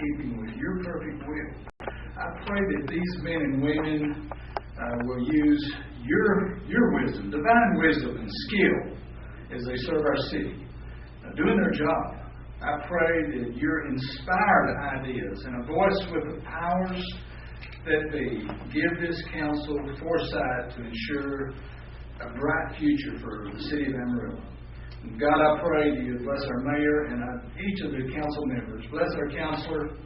keeping with your perfect will. I pray that these men and women will use your wisdom, divine wisdom and skill as they serve our city, doing their job. I pray that your inspired ideas and a voice with the powers that be give this council foresight to ensure a bright future for the city of Amarillo. God, I pray that you bless our mayor and each of the council members. Bless our counselor,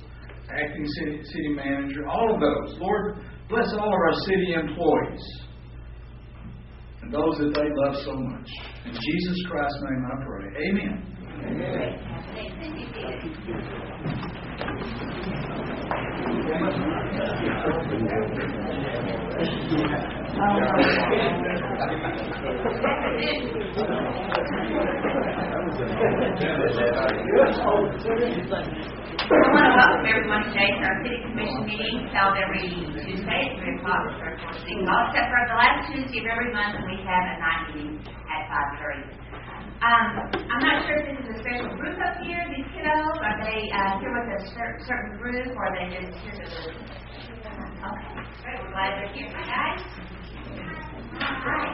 acting city manager, all of those. Lord, bless all of our city employees and those that they love so much. In Jesus Christ's name I pray. Amen. Amen. I want to welcome everyone today to our City Commission meeting held every Tuesday at 3 o'clock for City Hall, except for the last Tuesday of every month we have a night meeting at 5:30. I'm not sure if this is a special group up here, these kiddos. Are they here with a certain group, or are they just here to visit? Okay, great. We're glad they're here, my guys. Hi.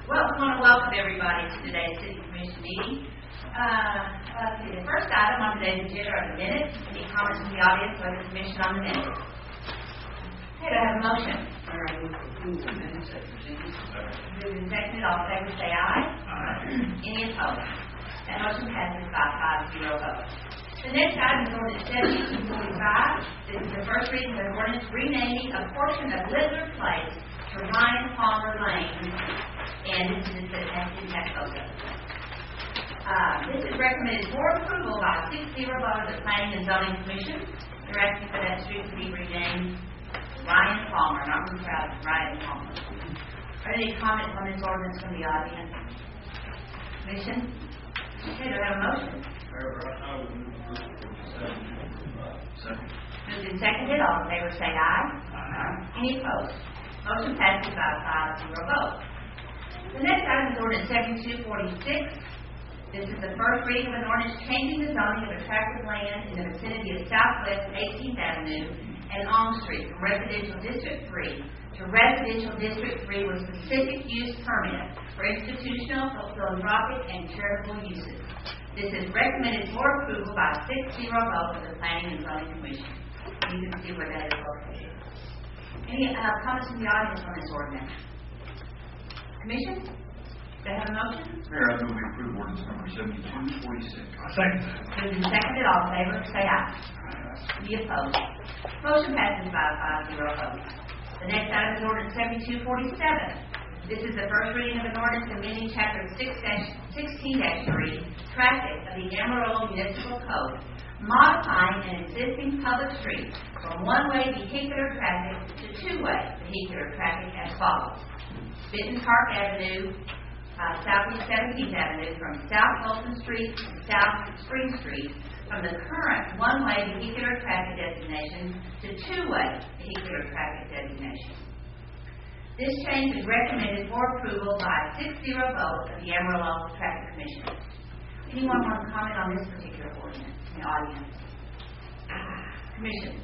Well, we want to welcome everybody to today's City Commission meeting. Let's see, the first item on today's agenda are the minutes. Any comments from the audience or the commission on the minutes? Okay, do I have a motion? Moved and seconded, all in favor say aye. Any opposed? That motion passes by 5-0 votes. The next item is ordinance 7245. This is the first reading of an ordinance renaming a portion of Littler Place to Ryan Palmer Lane, and this is in Texas. This is recommended for approval by 6-0 vote of the Planning and Zoning Commission. They're asking for that street to be renamed Ryan Palmer, not Ruth Proud, Ryan Palmer. Are there any comments on this ordinance from the audience? Commission? Okay, do I have a motion? Second. Moved and seconded, all in favor say aye. Any opposed? Motion passes by 5-0 vote. The next item is ordinance 7246. This is the first reading of an ordinance changing the zoning of a tract of land in the vicinity of Southwest 18th Avenue and Elm Street from Residential District 3 to Residential District 3 with specific use permit for institutional, philanthropic, and charitable uses. This is recommended for approval by 6-0 vote of the Planning and Zoning Commission. You can see where that is located. Any comments from the audience on this ordinance? Commission? Do I have a motion? Mayor, I move we approve ordinance number 7246. Second. Moved and seconded, all in favor, say aye. Any opposed? Motion passes by 5-0 vote. The next item is ordinance 7247. This is the first reading of an ordinance amending Chapter 16-3, Traffic of the Amarillo Municipal Code, modifying an existing public street from one-way vehicular traffic to two-way vehicular traffic as follows. Benton Park Avenue, Southeast 17th Avenue from South Wilson Street to South Spring Street from the current one-way vehicular traffic designation to two-way vehicular traffic designation. This change is recommended for approval by 6-0 vote of the Amarillo Traffic Commission. Anyone want to comment on this particular ordinance in the audience? Commission.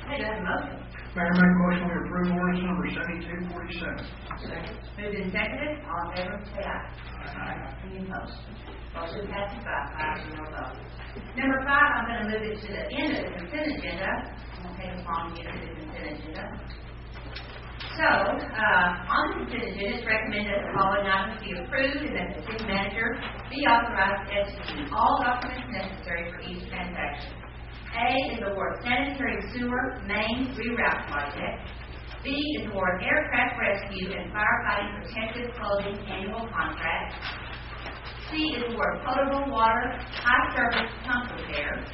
Hey, do I have a motion? Mayor, make a motion we approve ordinance number 7247. Second. Moved and seconded. All in favor, say aye. Any opposed? Motion passes by 5-0 vote. Number 5, I'm going to move it to the end of the consent agenda. It won't take us long to get to the consent agenda. So, on the consent agenda, it's recommended that the following items be approved and that the city manager be authorized to execute all documents necessary for each transaction. A is award sanitary sewer main reroute project. B is award aircraft rescue and firefighting protective clothing annual contract. C is award potable water high service pump repair.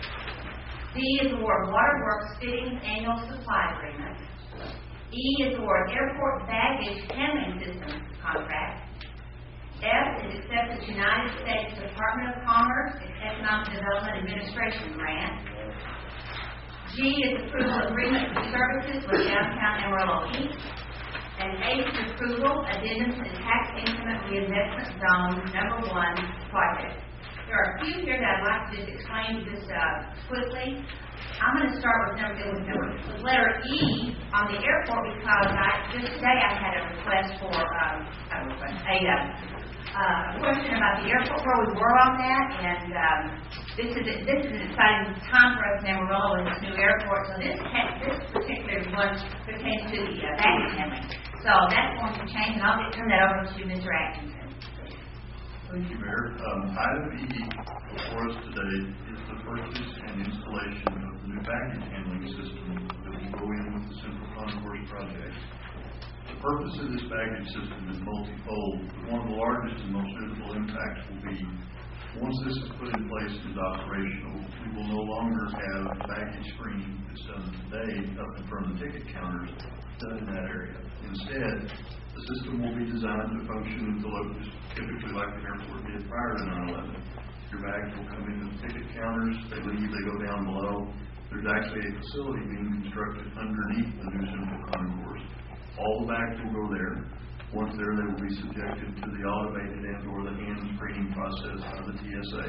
D is award waterworks fittings annual supply agreement. E is award airport baggage handling system contract. F is accept the United States Department of Commerce and Economic Development Administration grant. G is approval agreement for services with Downtown Amarillo Inc. And H is approval addendum to the Tax Increment Reinvestment Zone number 1 project. There are a few here that I'd like to just explain just quickly. I'm going to start with letter E on the airport because just today I had a request for a question about the airport, where we were on that, and this is an exciting time for us in Amarillo with this new airport. So this particular one pertains to the baggage handling. So that's going to change, and I'll turn that over to Mr. Atkinson. Thank you, Mayor. Item E before us today is the purchase and installation of the new baggage handling system that will go in with the Central Concourse project. The purpose of this baggage system is multifold, but one of the largest and most visible impacts will be once this is put in place and is operational, we will no longer have baggage screening that's done today up in front of the ticket counters done in that area. Instead, the system will be designed to function and to look just typically like the airport did prior to 9/11. Your bags will come into the ticket counters, they leave, they go down below. There's actually a facility being constructed underneath the new Central Concourse. All the bags will go there. Once there, they will be subjected to the automated and or the hand screening process of the TSA.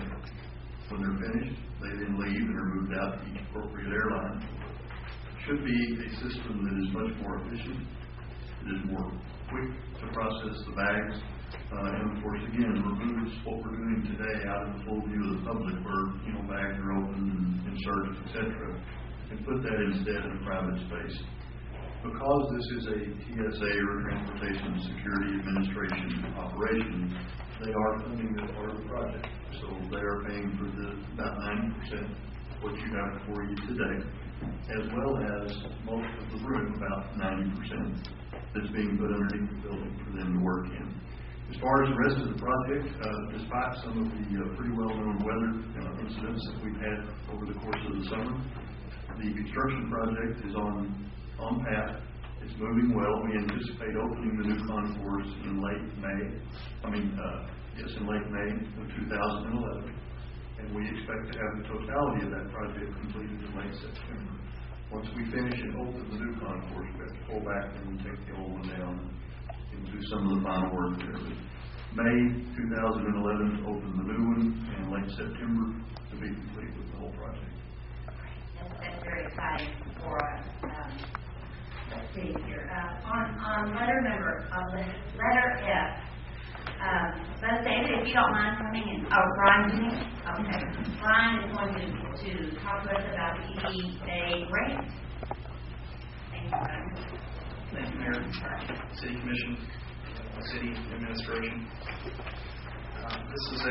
When they're finished, they then leave and are moved out to each appropriate airline. It should be a system that is much more efficient. It is more quick to process the bags, and of course, again, removes what we're doing today out of the full view of the public, where bags are open and inserted, etc., and put that instead in a private space. Because this is a TSA or Transportation Security Administration operation, they are funding this part of the project. So they are paying for about 90% what you have before you today, as well as most of the room, about 90%, that's being put underneath the building for them to work in. As far as the rest of the project, despite some of the pretty well-known weather incidents that we've had over the course of the summer, the construction project is on path. It's moving well. We anticipate opening the new concourse in late May. In late May of 2011. And we expect to have the totality of that project completed in late September. Once we finish and open the new concourse, we have to pull back and take the old one down and do some of the final work there. But May 2011 to open the new one, and late September to be complete with the whole project. That's very exciting for us. Let's see here. On letter F. Let's say that if you don't mind coming in. Oh, Brian, okay. Brian is going to talk to us about the EDA grant. Thank you, Brian. Thank you, Mayor, City Commission, City Administration. This is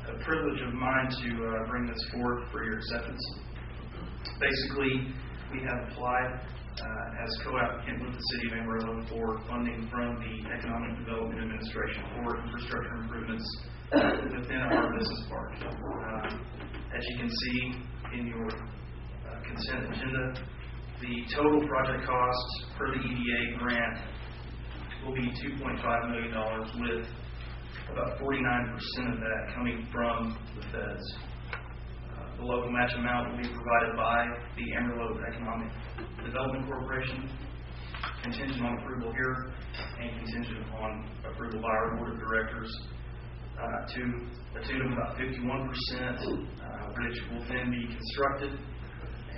a privilege of mine to bring this forward for your acceptance. Basically, we have applied as co-applicant with the City of Amarillo for funding from the Economic Development Administration for infrastructure improvements within our business park. As you can see in your consent agenda, the total project costs for the EDA grant will be $2.5 million, with about 49% of that coming from the feds. The local match amount will be provided by the Amarillo Economic Development Corporation, contingent on approval here and contingent on approval by our Board of Directors, to a tune of about 51%, which will then be constructed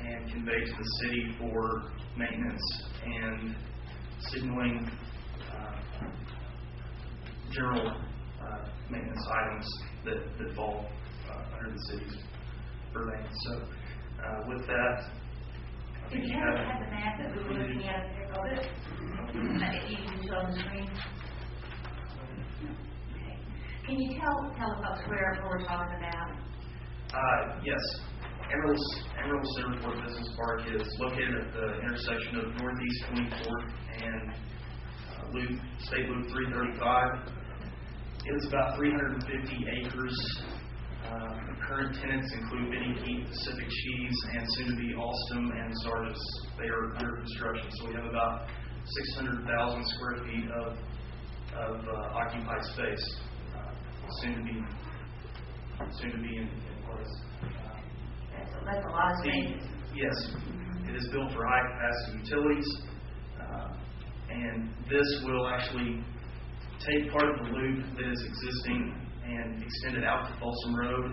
and conveyed to the city for maintenance and signaling, general maintenance items that fall under the city's purveyance. So, with that, I think Did you have the map that we were looking at of it? If you can show on the screen. Okay. Can you tell the folks where we're talking about? Yes. Amarillo Centerport Business Park is located at the intersection of Northeast 24th and State Loop 335. It is about 350 acres. Current tenants include Benny Keith, Pacific Cheese, and soon to be Alstom and Sardis. They are under construction, so we have about 600,000 square feet of occupied space soon to be in place. That's a lot of space. Yes, it is built for high capacity utilities, and this will actually take part of the loop that is existing and extend it out to Folsom Road,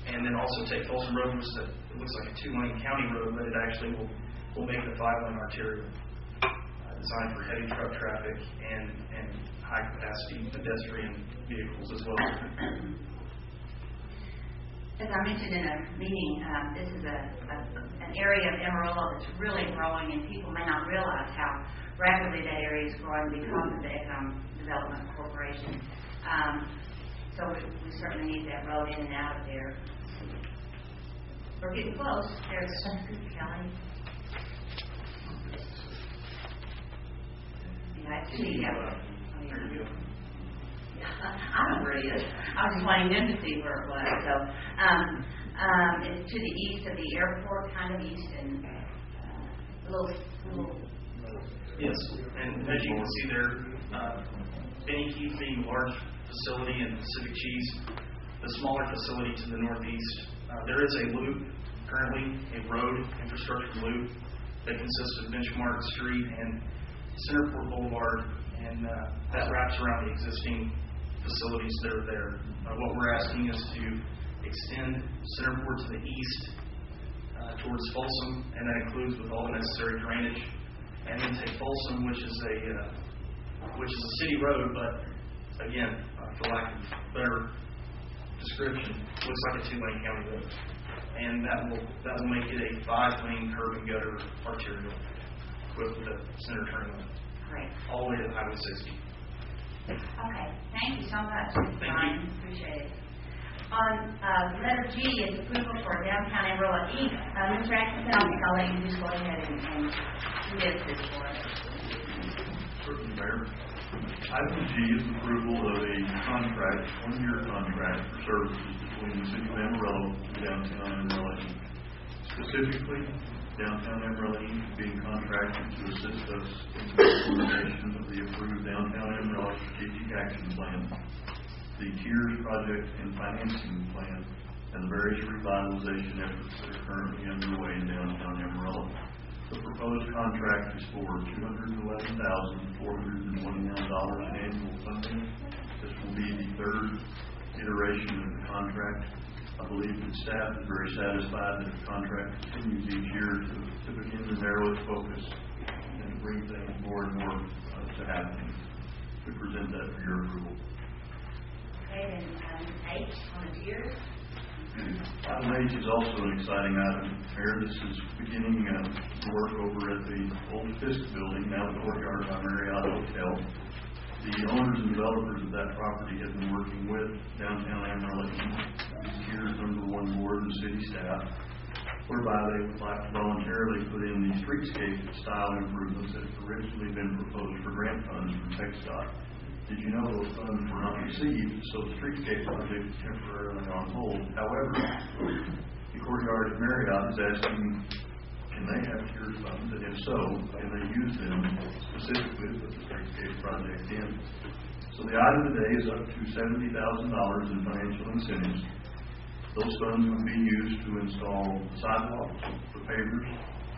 and then also take Folsom Road, which is it looks like a 2-lane county road, but it actually will make it a 5-lane arterial, designed for heavy truck traffic and high-capacity pedestrian vehicles as well. As I mentioned in a meeting, this is an area of Amarillo that's really growing, and people may not realize how rapidly that area is growing because of the Economic Development Corporation. So we certainly need that road in and out of there. We're getting close. There's Kelly. Yeah, I see. I know where it is. I was just wanting them to see where it was. So it's to the east of the airport, kind of east, and a little. Yes, and as you can see there, Benny Keith being a large facility and Pacific Cheese, the smaller facility to the northeast. There is a loop, currently a road infrastructure loop that consists of Benchmark Street and Centerport Boulevard, and that wraps around the existing facilities that are there. What we're asking is to extend Centerport to the east towards Folsom, and that includes with all the necessary drainage, and then take Folsom, which is a city road, but again, for lack of better description, looks like a 2-lane county road, and that will make it a 5-lane curb and gutter arterial with the center turning lane. Great. All the way to Highway 60. Okay. Thank you so much, Thank Brian. you. Appreciate it. On letter G is approval for Downtown Amarillo Inc. Mr. Atkinson, I'll let you just go ahead and give this for us. Certainly, Mayor. Item G is approval of a contract, 1-year contract for services between the City of Amarillo and Downtown Amarillo Inc. Specifically, Downtown Amarillo Inc. is being contracted to assist us in the implementation of the approved Downtown Amarillo Strategic Action Plan, the TIERS project and financing plan, and the various revitalization efforts that are currently underway in Downtown Amarillo. The proposed contract is for $211,429 in annual funding. This will be the 3rd iteration of the contract. I believe that staff is very satisfied that the contract continues each year to begin to narrow its focus and to bring things more and more to happen. We present that for your approval. Okay, then H on the tiers. Item H is also an exciting item. Mayor, this is beginning work over at the old Fisk building, now the Courtyard by Marriott Hotel. The owners and developers of that property have been working with Downtown Amarillo, TIERS #1 board and city staff, whereby they would like to voluntarily put in the streetscape style improvements that have originally been proposed for grant funds from TxDOT. Did you know those funds were not received, so the streetscape project is temporarily on hold? However, the Courtyard at Marriott is asking, can they have TIERS funds, and if so, can they use them specifically to put the streetscape project in? So the item today is up to $70,000 in financial incentives. Those funds would be used to install sidewalks, the pavers,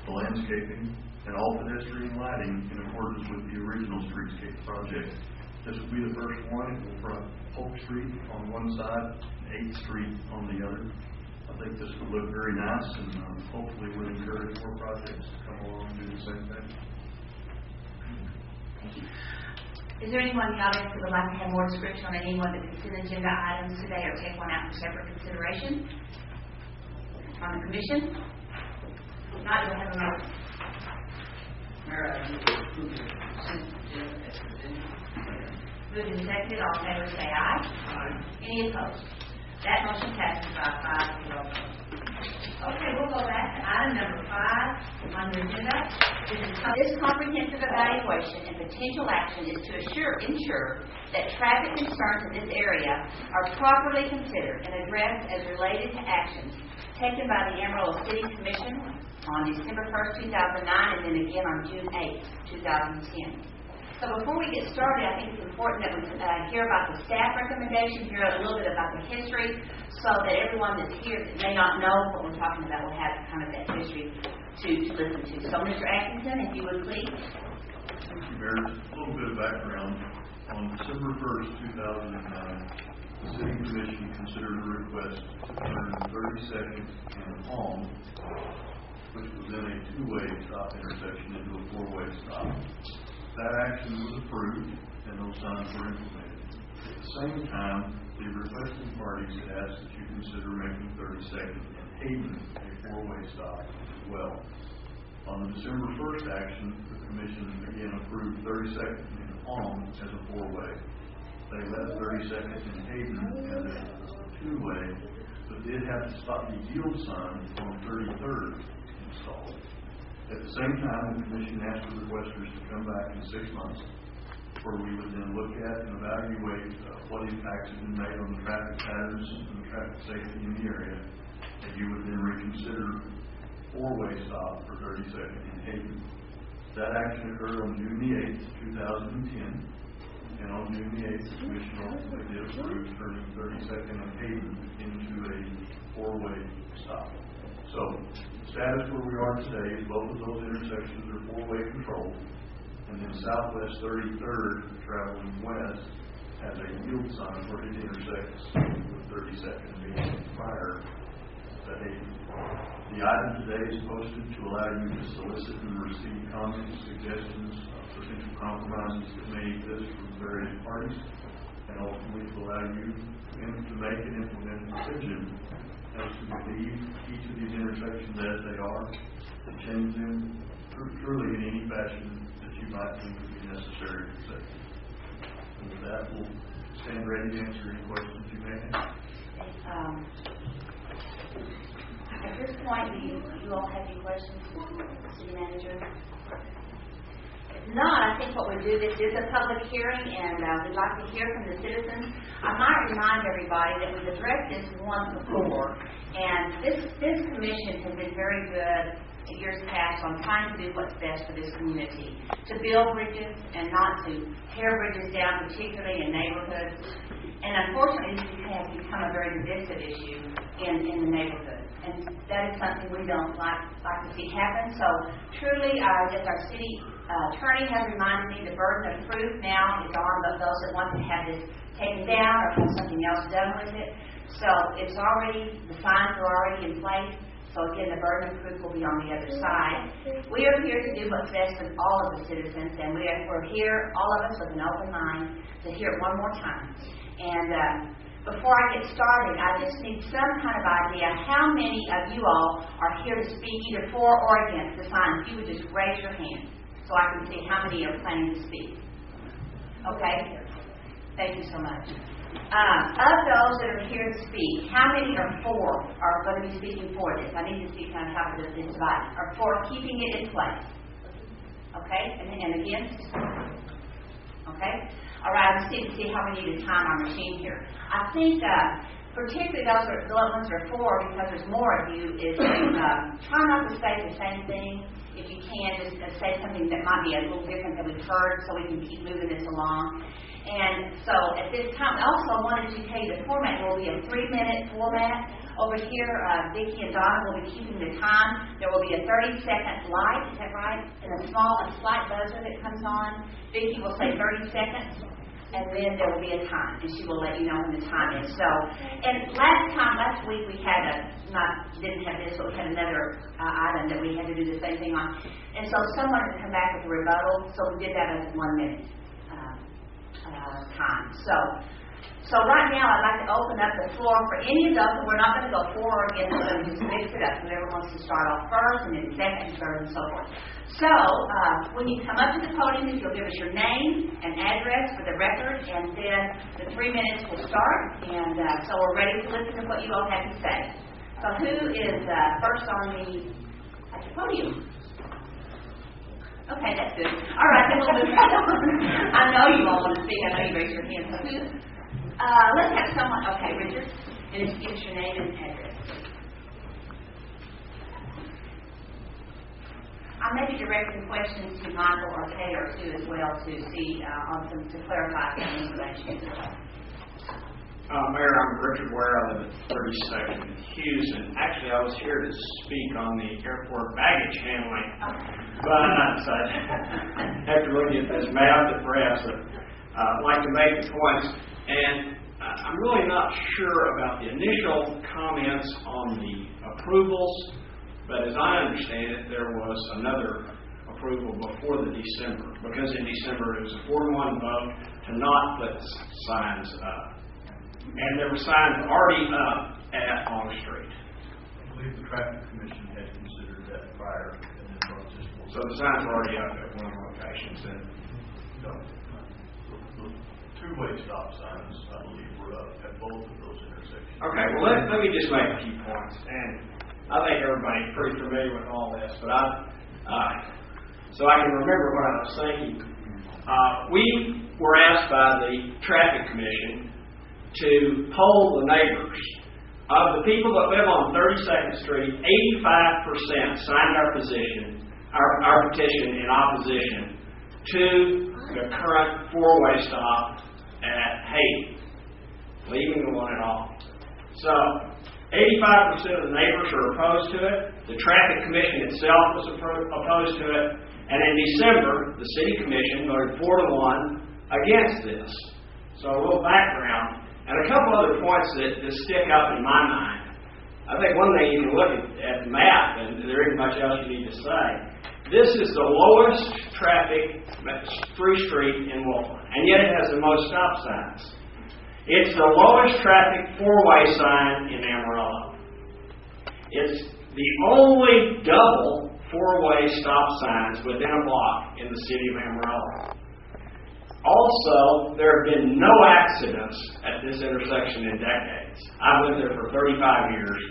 the landscaping, and all pedestrian lighting in accordance with the original streetscape project. This will be the first one. It will front Polk Street on one side and 8th Street on the other. I think this would look very nice, and hopefully would encourage more projects to come along and do the same thing. Is there anyone in the audience that would like to have more description on any one of the consent agenda items today, or take one out for separate consideration? On the commission? If not, you'll have a motion. Moved and seconded, all in favor say aye. Aye. Any opposed? That motion passes by 5-0. Okay, we'll go back to item number 5 on your agenda. This comprehensive evaluation and potential action is to ensure that traffic concerns in this area are properly considered and addressed as related to actions taken by the Amarillo City Commission on December 1st, 2009, and then again on June 8th, 2010. So before we get started, I think it's important that we hear about the staff recommendation, hear a little bit about the history, so that everyone that's here that may not know what we're talking about will have kind of that history to listen to. So Mr. Atkinson, if you would please. Thank you, Mayor. Just a little bit of background. On December 1st, 2009, the City Commission considered a request to turn 32nd and Palm, which was then a two-way stop intersection, into a four-way stop. That action was approved and those signs were implemented. At the same time, the requesting parties had asked that you consider making 32nd and Hayden a four-way stop as well. On the December 1st action, the Commission again approved 32nd and Palm as a four-way. They left 32nd and Hayden as a two-way, but did have to stop the yield sign on 33rd installed. At the same time, the Commission asked the requesters to come back in 6 months, where we would then look at and evaluate what impacts have been made on the traffic patterns and the traffic safety in the area, and you would then reconsider four-way stop for 32nd and Hayden. That action occurred on June the 8th, 2010, and on June the 8th, the Commission ultimately did approve turning 32nd and Hayden into a four-way stop. So, status where we are today is both of those intersections are four-way controlled, and then Southwest 33rd, traveling west, has a yield sign where it intersects with 32nd being prior to Hayden. The item today is posted to allow you to solicit and receive comments, suggestions, potential compromises that may exist from various parties, and ultimately to allow you to make and implement a decision as to leave each of these intersections as they are, to change them truly in any fashion that you might think would be necessary for safety. And with that, we'll stand ready to answer any questions you may have. At this point, do you all have any questions, City Manager? If not, I think what we do, this is a public hearing, and we'd like to hear from the citizens. I might remind everybody that we've addressed this once before, and this commission has been very good in years past on trying to do what's best for this community, to build bridges and not to tear bridges down, particularly in neighborhoods. And unfortunately, this has become a very divisive issue in the neighborhood. And that is something we don't like to see happen. So truly, as our city attorney has reminded me, the burden of proof now is on those that want to have this taken down or have something else done with it. So it's already, the signs are already in place. So again, the burden of proof will be on the other side. We are here to do what's best for all of the citizens, and we're here, all of us, with an open mind to hear it one more time. And before I get started, I just need some kind of idea how many of you all are here to speak either for or against the sign. If you would just raise your hand so I can see how many are planning to speak. Okay? Thank you so much. Of those that are here to speak, how many are going to be speaking for this? I need to see kind of how this is divided. Are for keeping it in place. Okay? And against? Okay? All right, let's see how we need to time our machine here. I think particularly those ones that are for, because there's more of you, is try not to say the same thing. If you can, just say something that might be a little different than we've heard so we can keep moving this along. And so at this time, I also wanted to tell you the format will be a 3-minute format. Over here, Vicki and Donna will be keeping the time. There will be a 30-second light, is that right? And a slight buzzer that comes on. Vicki will say 30 seconds, and then there will be a time, and she will let you know when the time is. So, and last week we had didn't have this, but we had another item that we had to do the same thing on. And so someone had come back with a rebuttal, so we did that as 1 minute time. So right now I'd like to open up the floor for any of those. We're not going to go for or against, we're going to just mix it up. Whoever wants to start off first, and then second, third, and so forth. So when you come up to the podium, you'll give us your name and address for the record, and then the 3 minutes will start. And so we're ready to listen to what you all have to say. So who is first at the podium? Okay, that's good. All right, then we'll move right on. I know you all want to speak. I know you raised your hand. So let's have someone. Okay, Richard, and just give us your name and address. I may be directing questions to Michael or Kay or Sue as well to see to clarify some information. Mayor, I'm Richard Ware. I live at 32nd and Hughes, and actually I was here to speak on the airport baggage handling, but after looking at this map, the press, I'd like to make the points. And I'm really not sure about the initial comments on the approvals, but as I understand it, there was another approval before the December, because in December it was a 4-1 vote to not put signs up. And there were signs already up at Long Street. I believe the traffic commission had considered that prior and then brought this forward. So the signs were already up at one of the locations. And No. The two-way stop signs, I believe, were up at both of those intersections. okay, well, let me just make a few points. And I think everybody's pretty familiar with all this, but so I can remember what I was thinking. We were asked by the Traffic Commission to poll the neighbors. Of the people that live on 32nd Street, 85% signed our petition in opposition to the current 4-way stop at Haiti, leaving the one at all. So 85% of the neighbors are opposed to it. The Traffic Commission itself was opposed to it. And in December, the City Commission voted 4-1 against this. So a little background. And a couple other points that stick up in my mind. I think one thing you can look at the map, and there isn't much else you need to say. This is the lowest traffic free street in Wolfland, and yet it has the most stop signs. It's the lowest traffic 4-way sign in Amarillo. It's the only double 4-way stop signs within a block in the city of Amarillo. Also, there have been no accidents at this intersection in decades. I've lived there for 35 years,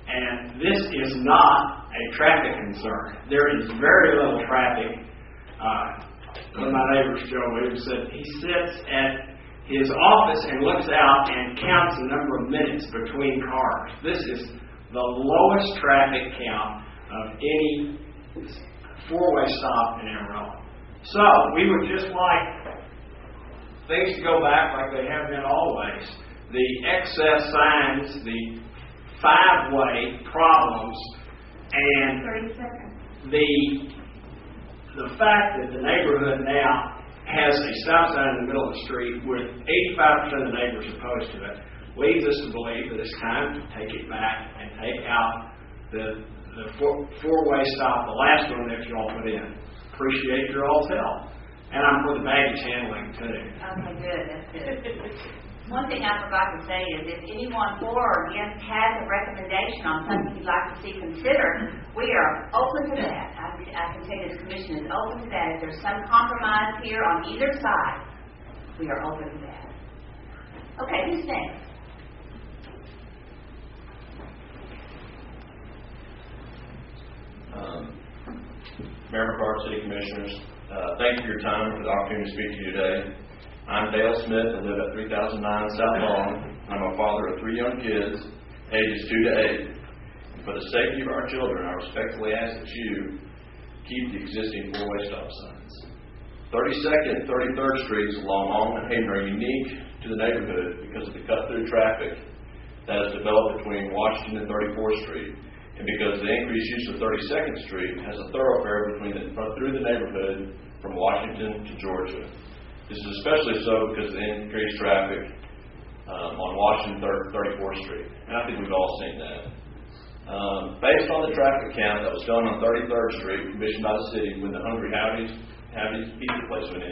and this is not a traffic concern. There is very little traffic. One of my neighbors, Joe Williams, said he sits at his office and looks out and counts the number of minutes between cars. This is the lowest traffic count of any 4-way stop in Amarillo. So, we would just like things to go back like they have been always. The excess signs, the 5-way problems, and 30 seconds. the fact that the neighborhood now has a stop sign in the middle of the street with 85% of the neighbors opposed to it leads us to believe that it's time to take it back and take out the 4-way stop, the last one that you all put in. Appreciate your all's help. And I'm for the baggage handling, too. Okay, good, that's good. One thing I forgot to say is if anyone for or against has a recommendation on something you'd like to see considered, we are open to that. I can say this commission is open to that. If there's some compromise here on either side, we are open to that. Okay, who's next? Mayor McCart, City Commissioners, thank you for your time and for the opportunity to speak to you today. I'm Dale Smith. I live at 3009 South Lawn. I'm a father of 3 young kids, ages 2 to 8. And for the safety of our children, I respectfully ask that you keep the existing 4-way stop signs. 32nd and 33rd Streets along Alm and Hayden are unique to the neighborhood because of the cut-through traffic that has developed between Washington and 34th Street. And because the increased use of 32nd Street has a thoroughfare through the neighborhood from Washington to Georgia. This is especially so because of the increased traffic on Washington 34th Street. And I think we've all seen that. Based on the traffic count that was done on 33rd Street, commissioned by the city when the Hungry Howdy's pizza place went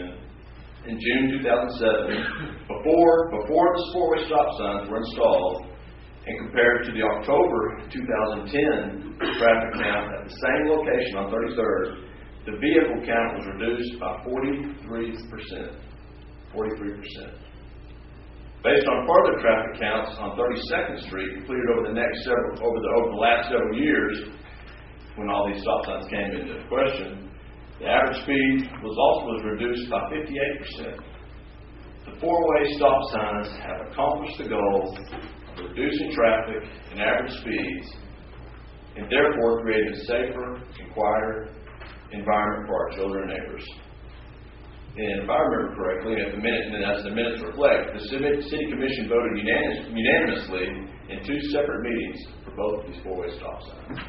in June 2007, before the 4-way stop signs were installed, and compared to the October 2010 traffic count at the same location on 33rd, the vehicle count was reduced by 43%. Based on further traffic counts on 32nd Street completed over the last several years, when all these stop signs came into question, the average speed was reduced by 58%. The 4-way stop signs have accomplished the goal of reducing traffic and average speeds, and therefore creating a safer and quieter environment for our children and neighbors. And if I remember correctly, as the minutes reflect, the City Commission voted unanimously in 2 separate meetings for both of these 4-way stop signs.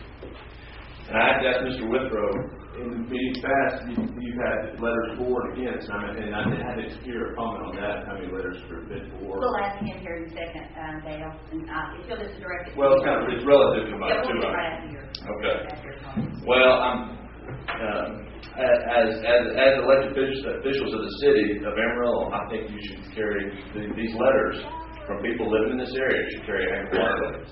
And I have to ask Mr. Withrow, in the meeting past, you've had letters for and against, and I had to hear a comment on that, how many letters for bid for. We'll ask him here in a second, Dale, and if you'll just direct it. Well, it's relative to my Yeah, we'll two. get right after your. Okay. After your comments. Well, as elected officials of the city of Amarillo, I think you should carry these letters from people living in this area. Should carry anchor waterways.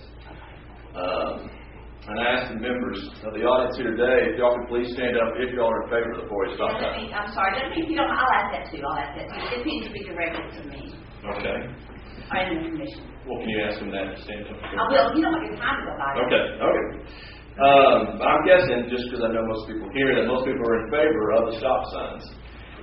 And I ask the members of the audience here today if y'all could please stand up if y'all are in favor of the four-way stop sign. I'm sorry, doesn't mean if you don't, I'll ask that too, It needs to be directed to me. Okay. I am the commission. Well, can you ask them that to stand up? I will, you don't want your time to go by. Okay. I'm guessing, just because I know most people here, that most people are in favor of the stop signs.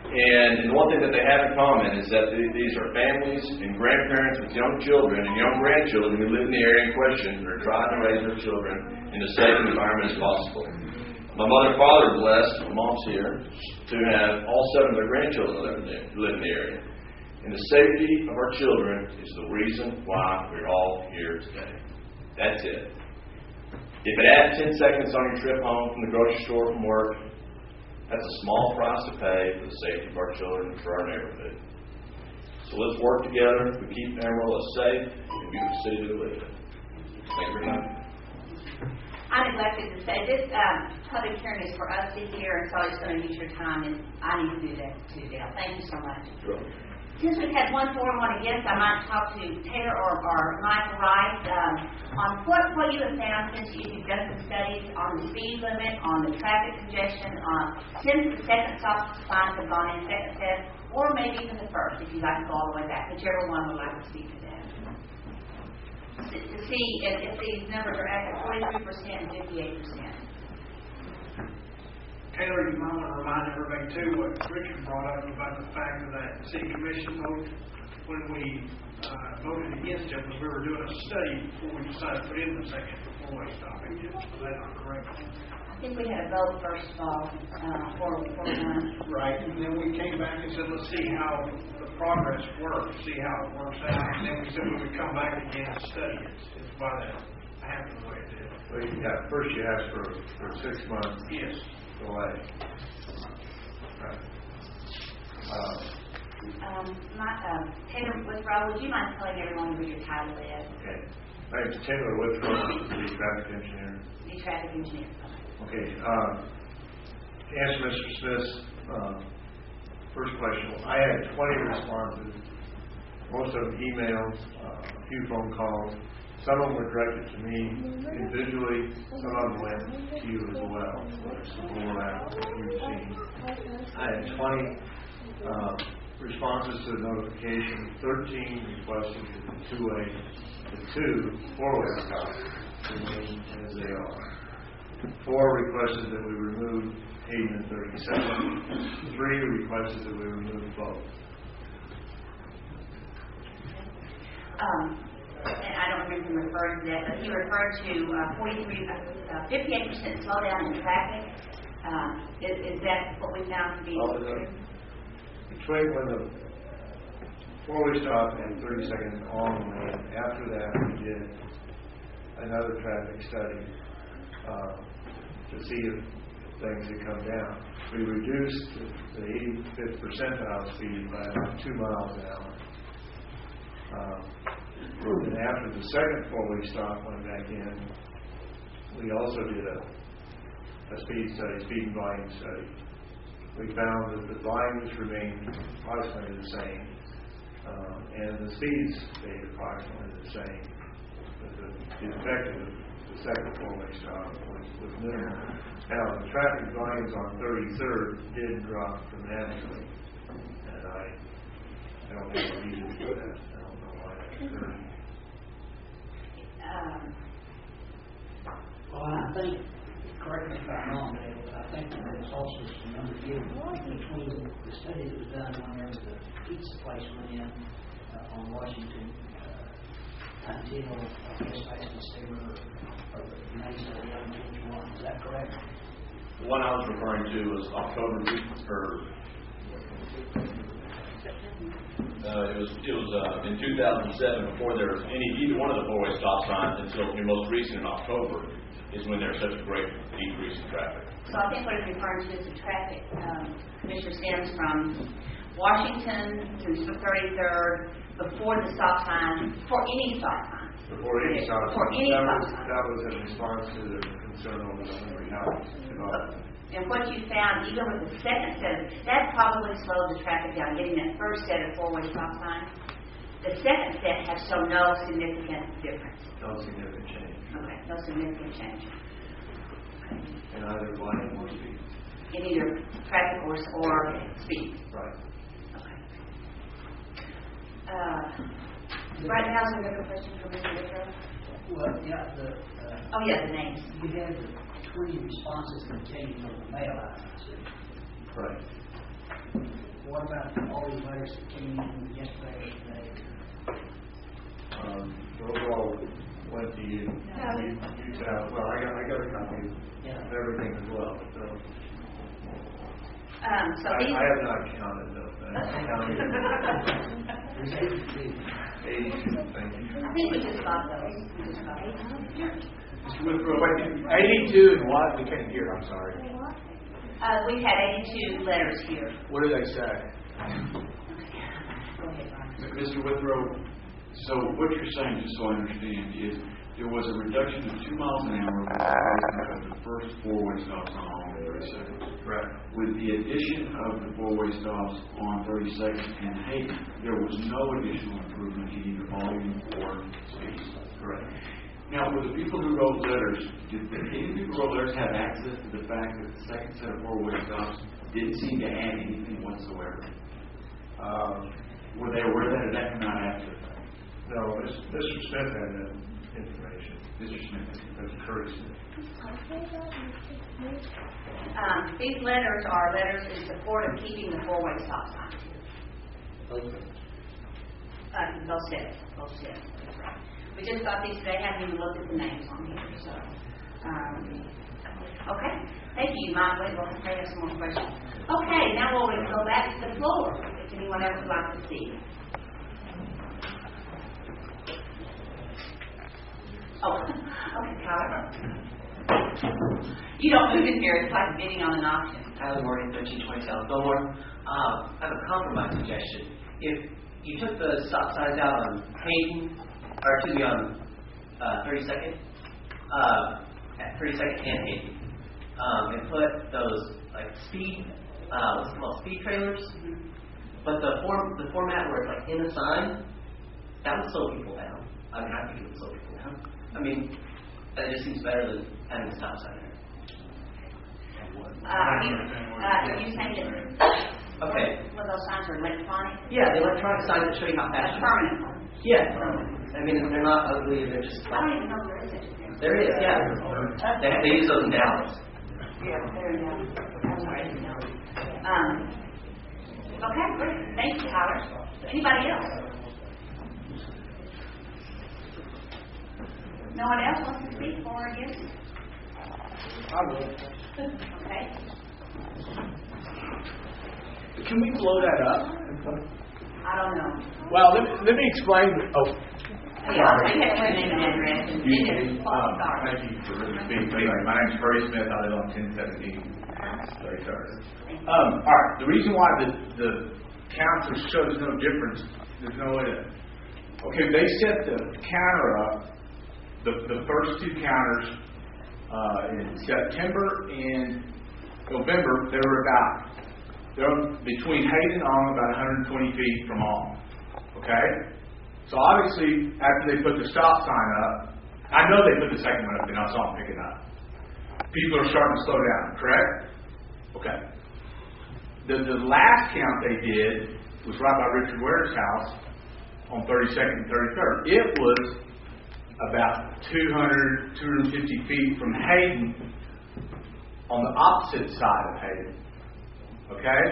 And one thing that they have in common is that these are families and grandparents with young children and young grandchildren who live in the area in question and are trying to raise their children in as safe an environment as possible. My mother and father are blessed, my mom's here, to have all 7 of their grandchildren who live in the area. And the safety of our children is the reason why we're all here today. That's it. If it adds 10 seconds on your trip home from the grocery store from work, that's a small price to pay for the safety of our children and for our neighborhood. So let's work together to keep Amarillo a safe and beautiful city to live in. Thank you very much. I neglected to say, this public hearing is for us to hear, and so I'm just going to use your time, and I need to do that too, Dale. Thank you so much. Sure. Since we've had 1 for and 1 against, I might talk to Taylor or Michael Rice on what you have found since you've done some studies on the speed limit, on the traffic congestion, since the second stop signs have gone in, second test, or maybe even the first, if you'd like to go all the way back, whichever one would like to speak to that. To see if these numbers are accurate, 43% and 58%. Taylor, you might want to remind everybody too what Richard brought up about the fact of that city commission vote when we voted against it, was we were doing a study before we decided to put in the second four-way stopping. Is that not correct? I think we had a vote first of all for one. Right, and then we came back and said, let's see how the progress works, see how it works out, and then we said we would come back again and study it. It's why that happened the way it did. Well, first you asked for 6 months. Yes. Delay. Right. Taylor Withrow, would you mind telling everyone who your title is? Okay. My name is Taylor Withrow, the traffic engineer. The traffic engineer. Okay. To answer Mr. Smith's first question, I had 20 responses, most of them emails, a few phone calls. Some of them were directed to me individually, some of them went to you as well. So more that you've seen. I had 20 responses to the notification, 13 requested the 2-way, the 2 4-way stops remain as they are. 4 requested that we remove 80 and 37. 3 requested that we remove both. And I don't remember him referring to that, but he referred to 58% slowdown in traffic. Is that what we found to be true? Between when the 4-way stop and 30 seconds on the way, after that we did another traffic study to see if things had come down. We reduced the 85th percentile speed by about 2 miles an hour. And after the second 4-way stop went back in, we also did a speed study, speed and volume study. We found that the volumes remained approximately the same, and the speeds stayed approximately the same. But the effect of the second 4-way stop was minimal. Now, the traffic volumes on 33rd did drop dramatically, and I don't have a reason for that. I don't know why that occurred. Well, I think, correct me if I'm wrong, Dale, but I think there's also some ambiguity between the study that was done whenever the pizza place went in on Washington until, I guess, basically December or May 2021. Is that correct? The one I was referring to was October, it was in 2007 before there was either one of the 4-way stop signs until your most recent in October. is when there's such a great decrease in traffic. So I think what it's referring to is the traffic, Commissioner Sims, from Washington through 33rd before the stop sign, for any stop sign. Before any stop sign. For any stop sign. That was in response to the concern over the Hungry House development. And what you found, even with the second set of, that probably slowed the traffic down, getting that first set of four-way stop signs. The second set has shown no significant difference. No significant change. Okay, no significant change. In either line or speed. In either traffic or speed. Right. Okay. Right now, is there another question for Mr. Whitlow? Well, yeah, Oh, yeah, the names. you had the 20 responses that came from the mail out. Right. What about all these letters that came in yesterday or today? Those all went to you. You tell. Well, I got a copy of everything as well. So So I these. have not counted those. There's 82. 82. Thank you. I think we just got those. We just got those. Mr. Whitlow, wait, 82 and what? We can't hear, I'm sorry. We've had 82 letters here. What do they say? Go ahead, Brian. Mr. Withrow, so what you're saying, just so I understand, is there was a reduction of 2 miles an hour of the first four-way stops on all 32nd. Correct. With the addition of the four-way stops on 32nd and Hayden, there was no additional improvement in either volume or speed. Correct. Now, with the people who wrote letters, did any people who wrote letters have access to the fact that the second set of four-way stops didn't seem to add anything whatsoever? Were they aware that, or did that come out after the fact? No, Mr. Smith had that information. Mr. Smith? That's courtesy. These letters are letters in support of keeping the four-way stop signs. Both sets. That's right. We just got these today. Haven't even looked at the names on here. So, okay. Thank you. You might wait. We'll have some more questions. Okay. Now we'll go back to the floor. If anyone else would like to see. Oh, okay, Tyler. You don't move in here. It's like bidding on an auction. Tyler Morgan, 1320 South Billmore. I have a compromise suggestion. If you took the stop signs out on Hayden, or excuse me, on 32nd, at 32nd and Hayden, and put those like speed, what's it called, speed trailers, but the format where it's like in a sign, that would slow people down. I mean, I think it would slow people down. I mean, that just seems better than having a stop sign there. Are you saying that? Okay. Well, those signs are electronic. Yeah, the electronic signs that show you how fast. A permanent one. Yeah. I mean, they're not ugly. They're just. I don't even know there is such a thing. There is, yeah. They use those in Dallas. Yeah, there you go. I'm sorry, I didn't know. Okay, great. Thank you, Tyler. Anybody else? No one else wants to speak for or against? I will. Okay. Can we blow that up? I don't know. Well, let me explain. Oh, Yeah, I'll take that with name and address and Excuse then me. sorry. Thank you for speaking. Anyway, my name's Curry Smith. I live on 1017 33rd. All right. The reason why the counter shows no difference, there's no way to. Okay, they set the counter up. The first two counters in September and November, they're between Hayden and On about 120 feet from On. Okay? So obviously, after they put the stop sign up, I know they put the second one up, and I saw them picking up. People are starting to slow down, correct? Okay. The last count they did was right by Richard Ware's house on 32nd and 33rd. It was about 250 feet from Hayden on the opposite side of Hayden. Okay?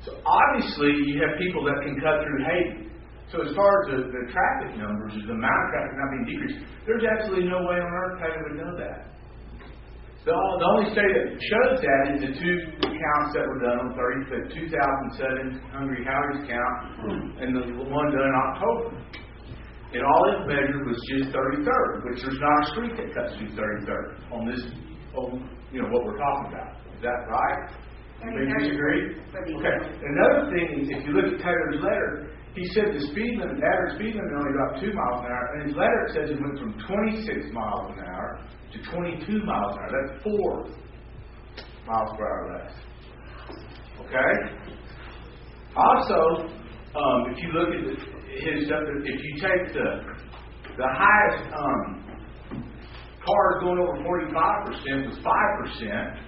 So obviously, you have people that can cut through Hayden. So as far as the traffic numbers, the amount of traffic not being decreased, there's absolutely no way on earth how you would know that. The only state that shows that is the two counts that were done on the 2007 Hungry Howdy's count and the one done in October. And all it measured was just 33rd, which there's not a street that cuts through 33rd on this, what we're talking about. Is that right? Anybody disagree? Okay. Another thing is, if you look at Taylor's letter, he said the average speed limit only about 2 miles an hour. In his letter, it says it went from 26 miles an hour to 22 miles an hour. That's 4 miles per hour less. Okay? Also, if you look at his stuff, if you take the highest cars going over 45% was 5%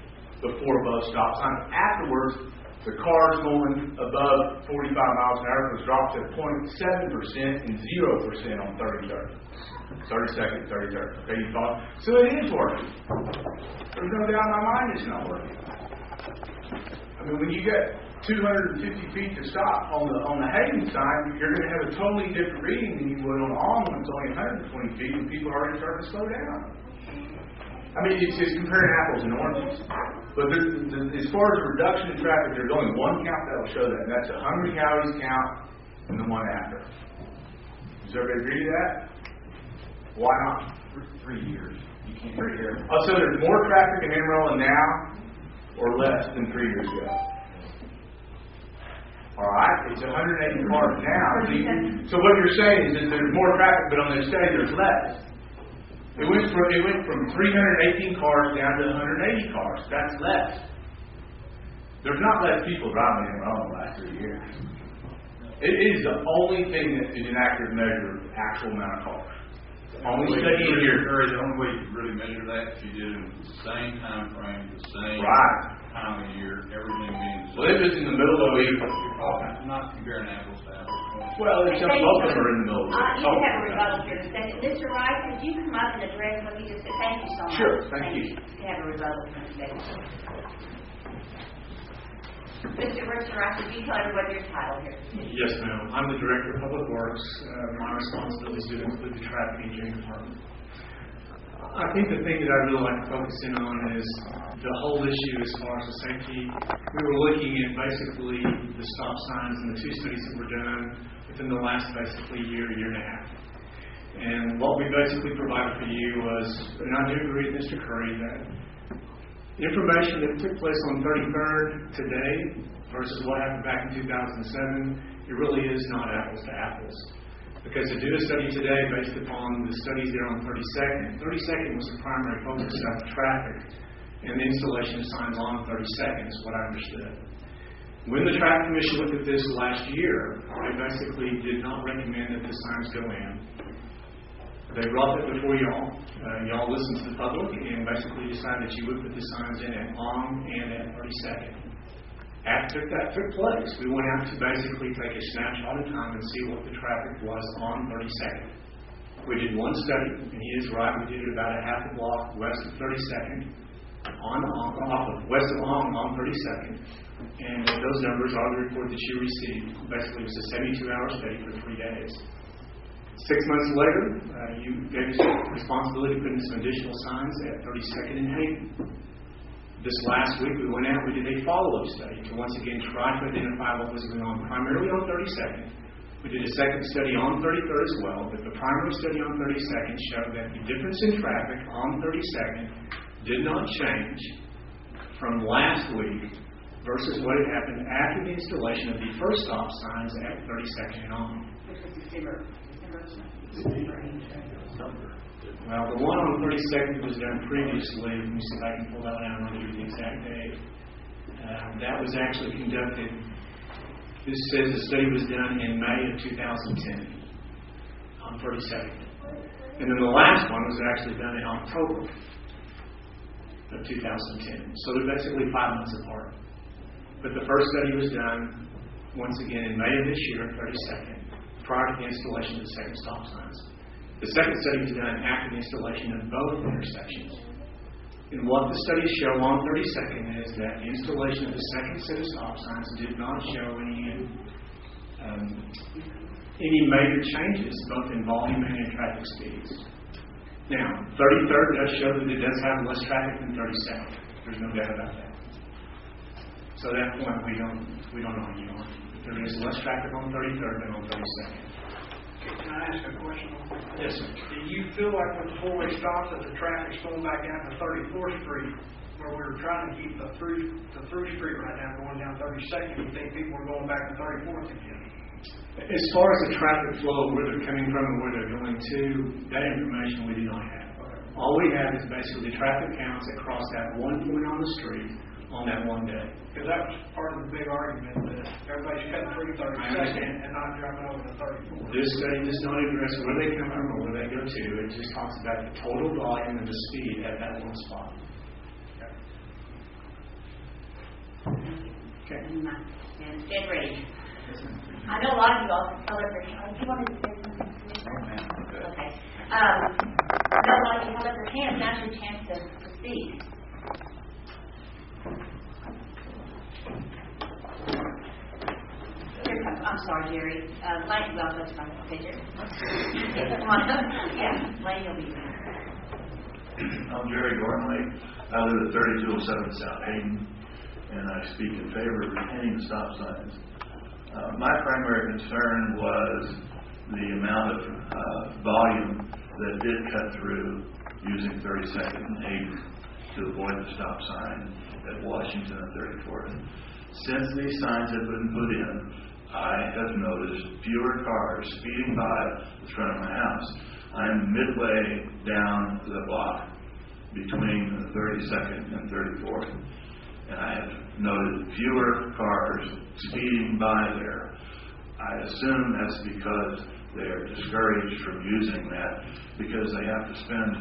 before above stop sign. Afterwards, the cars going above 45 miles an hour was dropped to 0.7% and 0% on 33rd. 32nd, 33rd. Okay, you follow? So it is working. There's no doubt in my mind it's not working. I mean, when you get 250 feet to stop on the Hayden sign, you're going to have a totally different reading than you would on the Alm when it's only 120 feet and people are already starting to slow down. I mean, it's just comparing apples and oranges. But as far as the reduction in traffic, there's only one count that will show that, and that's the Hungry Howie's count and the one after. Does everybody agree to that? Why not? 3 years. You can't 3 years. Oh, so there's more traffic in Amarillo now or less than 3 years ago? All right, it's 180 cars now. So what you're saying is that there's more traffic, but on this day there's less. It went from 318 cars down to 180 cars. That's less. There's not less people driving in Amarillo in the last 3 years. It is the only thing that is an accurate measure of actual amount of cars. Only study in here. The only way you could really measure that if you did it in the same time frame, the same time of year, everything means. Well, if it's in the middle of the week. I'm not comparing apples to apples. Well, it's both of them are in the middle of the week. You can have a rebuttal here in a second. Mr. Wright, could you come up and address what he just said? Thank you so much. Sure, thank you. You can have a rebuttal here in a second. Mr. Wright, could you tell everyone your title here? Yes, ma'am. I'm the Director of Public Works. My responsibilities do include the traffic engineering department. I think the thing that I'd really like to focus in on is the whole issue as far as the safety. We were looking at basically the stop signs and the 2 studies that were done within the last basically year and a half. And what we basically provided for you was, and I do agree with Mr. Curry, that information that took place on 33rd today versus what happened back in 2007, it really is not apples to apples. Because to do a study today based upon the studies there on 32nd was the primary focus of traffic and the installation of signs on 32nd is what I understood. When the Traffic Commission looked at this last year, they basically did not recommend that the signs go in. They brought it before y'all. Y'all listened to the public and basically decided that you would put the signs in at Alm and at 32nd. After that took place, we went out to basically take a snapshot of time and see what the traffic was on 32nd. We did one study, and he is right, we did it about a half a block west of 32nd, west of Alm on 32nd. And those numbers are the report that you received. Basically, it was a 72-hour study for 3 days. 6 months later, you gave us the responsibility of putting some additional signs at 32nd and Hayden. This last week, we went out and we did a follow-up study to once again try to identify what was going on primarily on 32nd. We did a second study on 33rd as well, but the primary study on 32nd showed that the difference in traffic on 32nd did not change from last week versus what had happened after the installation of the first stop signs at 32nd and on. Which was December. Well, the one on 32nd was done previously. Let me see if I can pull that out and give you the exact date. That was actually conducted. This says the study was done in May of 2010 on 32nd. And then the last one was actually done in October of 2010. So they're basically 5 months apart. But the first study was done, once again, in May of this year, 32nd, prior to the installation of the second stop signs. The second study was done after the installation of both intersections. And what the studies show on 32nd is that the installation of the second set of stop signs did not show any major changes, both in volume and in traffic speeds. Now, 33rd does show that it does have less traffic than 32nd. There's no doubt about that. So that point we don't argue on. There is less traffic on 33rd than on 32nd. Can I ask a question? Yes, sir. Do you feel like with the four-way stops that the traffic's going back out to 34th Street, where we were trying to keep the through street right now going down 32nd, you think people are going back to 34th again? As far as the traffic flow, where they're coming from and where they're going to, that information we do not have. All we have is basically the traffic counts that cross that one point on the street on that one day. Because that was part of the big argument that everybody's cutting through 32nd and not jumping over to 34th. This study does not address where they come from or where they go to. It just talks about the total volume and the speed at that one spot. Okay. And get ready. I know a lot of you all held up their hands. You wanted to say something? Okay. I know a lot of you held up their hands. Now's your chance to speak. Here comes. I'm sorry, Jerry. Lane, well, that's fine. Okay, Jerry. Come on. Yeah, Lane will be there. I'm Jerry Gormley. I live at 3207 South Hayden, and I speak in favor of retaining the stop signs. My primary concern was the amount of volume that did cut through using 32nd and 8th to avoid the stop sign at Washington and 34th. Since these signs have been put in, I have noticed fewer cars speeding by the front of my house. I'm midway down the block between the 32nd and 34th, and I have noted fewer cars speeding by there. I assume that's because they're discouraged from using that because they have to spend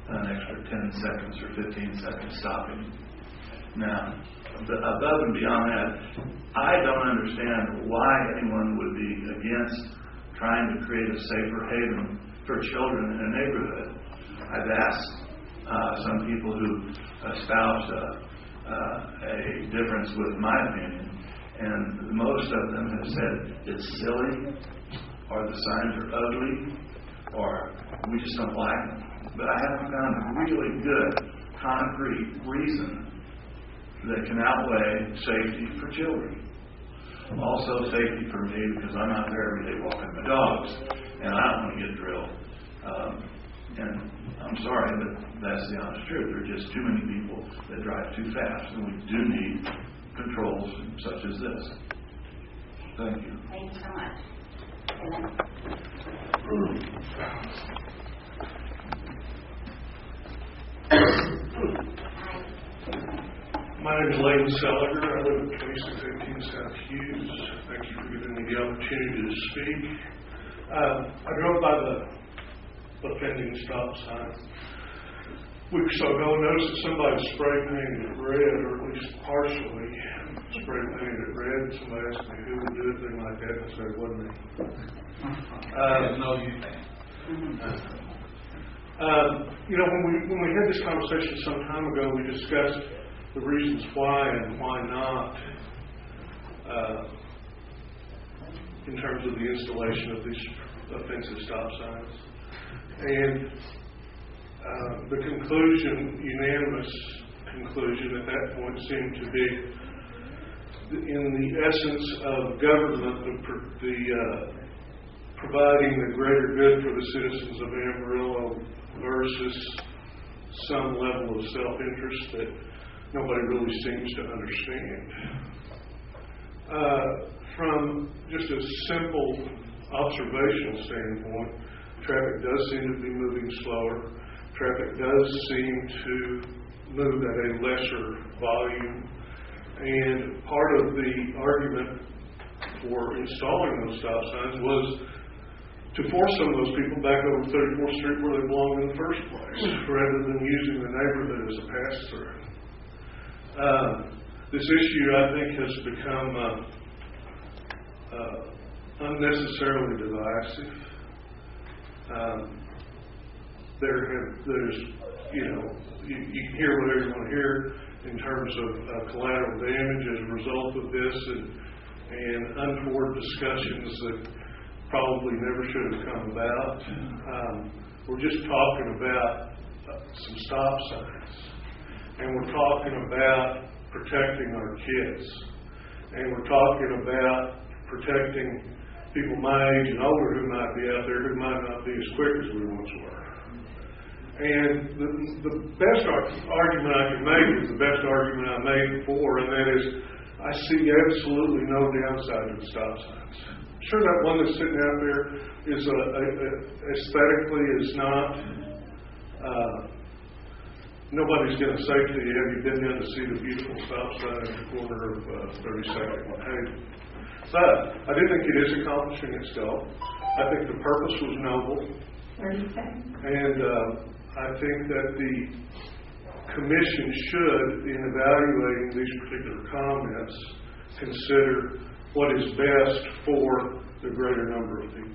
an extra 10 seconds or 15 seconds stopping. Now, above and beyond that, I don't understand why anyone would be against trying to create a safer haven for children in a neighborhood. I've asked some people who espouse a difference with my opinion, and most of them have said it's silly, or the signs are ugly, or we just don't like them. But I haven't found a really good, concrete reason that can outweigh safety for children. Also safety for me, because I'm out there every day walking my dogs, and I don't want to get drilled. And I'm sorry, but that's the honest truth. There are just too many people that drive too fast, and we do need controls such as this. Thank you. Thank you so much. My name is Layton Seliger. I live at 2618 South Hughes. Thank you for giving me the opportunity to speak. I drove by the offending stop sign a week or so ago and noticed that somebody spray painted it red, or at least partially spray painted it red. Somebody asked me who would do a thing like that, and I said it wasn't me. No, you think. When we had this conversation some time ago, we discussed the reasons why and why not in terms of the installation of these offensive stop signs. And the unanimous conclusion at that point seemed to be in the essence of government, providing the greater good for the citizens of Amarillo versus some level of self-interest that nobody really seems to understand. From just a simple observational standpoint, traffic does seem to be moving slower. Traffic does seem to move at a lesser volume. And part of the argument for installing those stop signs was to force some of those people back over 34th Street where they belong in the first place, rather than using the neighborhood as a pass-through. This issue, I think, has become unnecessarily divisive. You can hear whatever you want to hear in terms of collateral damage as a result of this, and untoward discussions that probably never should have come about. We're just talking about some stop signs, and we're talking about protecting our kids, and we're talking about protecting people my age and older who might be out there who might not be as quick as we once were. And the best argument I can make is the best argument I made before, and that is I see absolutely no downside to the stop signs. Sure, that one that's sitting out there is aesthetically is not. Nobody's going to say to you, have you been there to see the beautiful stop sign at the corner of 32nd and Hayden? But I do think it is accomplishing its goal. I think the purpose was noble. 30 seconds. And I think that the commission should, in evaluating these particular comments, consider what is best for the greater number of people.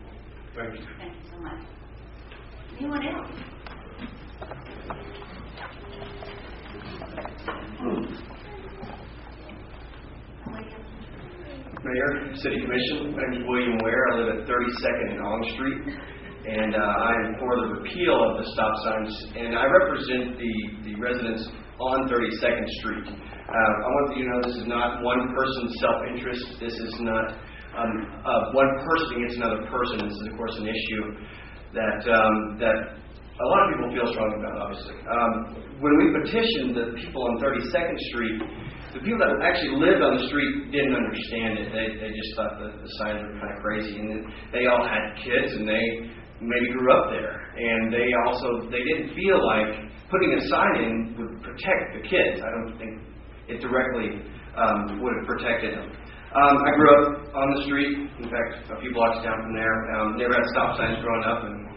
Thank you. Thank you so much. Anyone else? Mayor, City Commission, my name is William Ware. I live at 32nd and On Street, and I am for the repeal of the stop signs, and I represent the residents on 32nd Street. I want you to know this is not one person's self-interest. This is not one person against another person. This is, of course, an issue that a lot of people feel strongly about, obviously. When we petitioned the people on 32nd Street, the people that actually lived on the street didn't understand it. They just thought the signs were kind of crazy. And they all had kids, and they maybe grew up there. And they didn't feel like putting a sign in would protect the kids. I don't think it directly would have protected them. I grew up on the street. In fact, a few blocks down from there. Never had stop signs growing up, and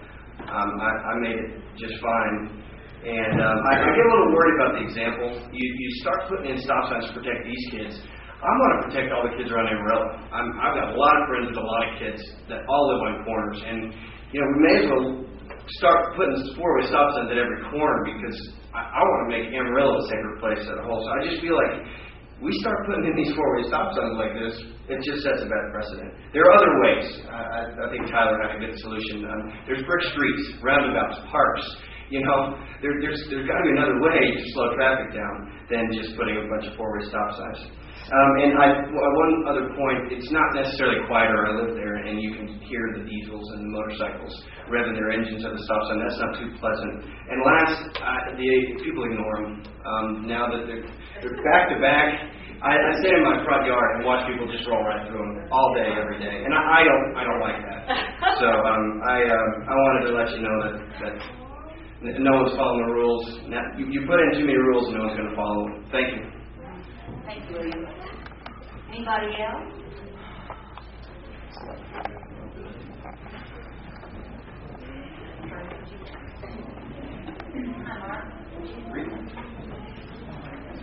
I made it just fine. And I get a little worried about the example. You start putting in stop signs to protect these kids. I want to protect all the kids around Amarillo. I've got a lot of friends with a lot of kids that all live on corners. And, we may as well start putting four-way stop signs at every corner because I want to make Amarillo a safer place as a whole. So I just feel like we start putting in these four-way stop signs like this, it just sets a bad precedent. There are other ways. I think Tyler had a good solution. There's brick streets, roundabouts, parks. There's got to be another way to slow traffic down than just putting a bunch of four-way stop signs. And one other point, it's not necessarily quieter. I live there, and you can hear the diesels and the motorcycles revving their engines at the stop sign. That's not too pleasant. And last, people ignore them. Now that they're back to back, I sit in my front yard and watch people just roll right through them all day, every day, and I don't like that. So I wanted to let you know that no one's following the rules. Now, you put in too many rules, and no one's going to follow them. Thank you. Thank you, William. Anybody else?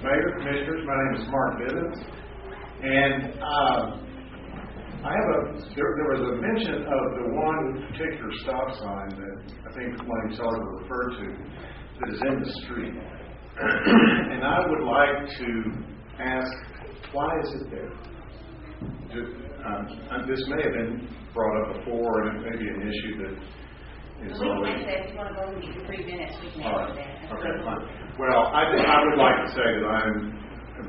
Mayor, Commissioners, my name is Mark Bivens, and there was a mention of the one particular stop sign that I think Wayne Sullivan referred to that is in the street. And I would like to ask, why is it there? This may have been brought up before, and it may be an issue that is already... If you want to go and get 3 minutes, we can All answer right. that. Okay, fine. Well, I would like to say that I'm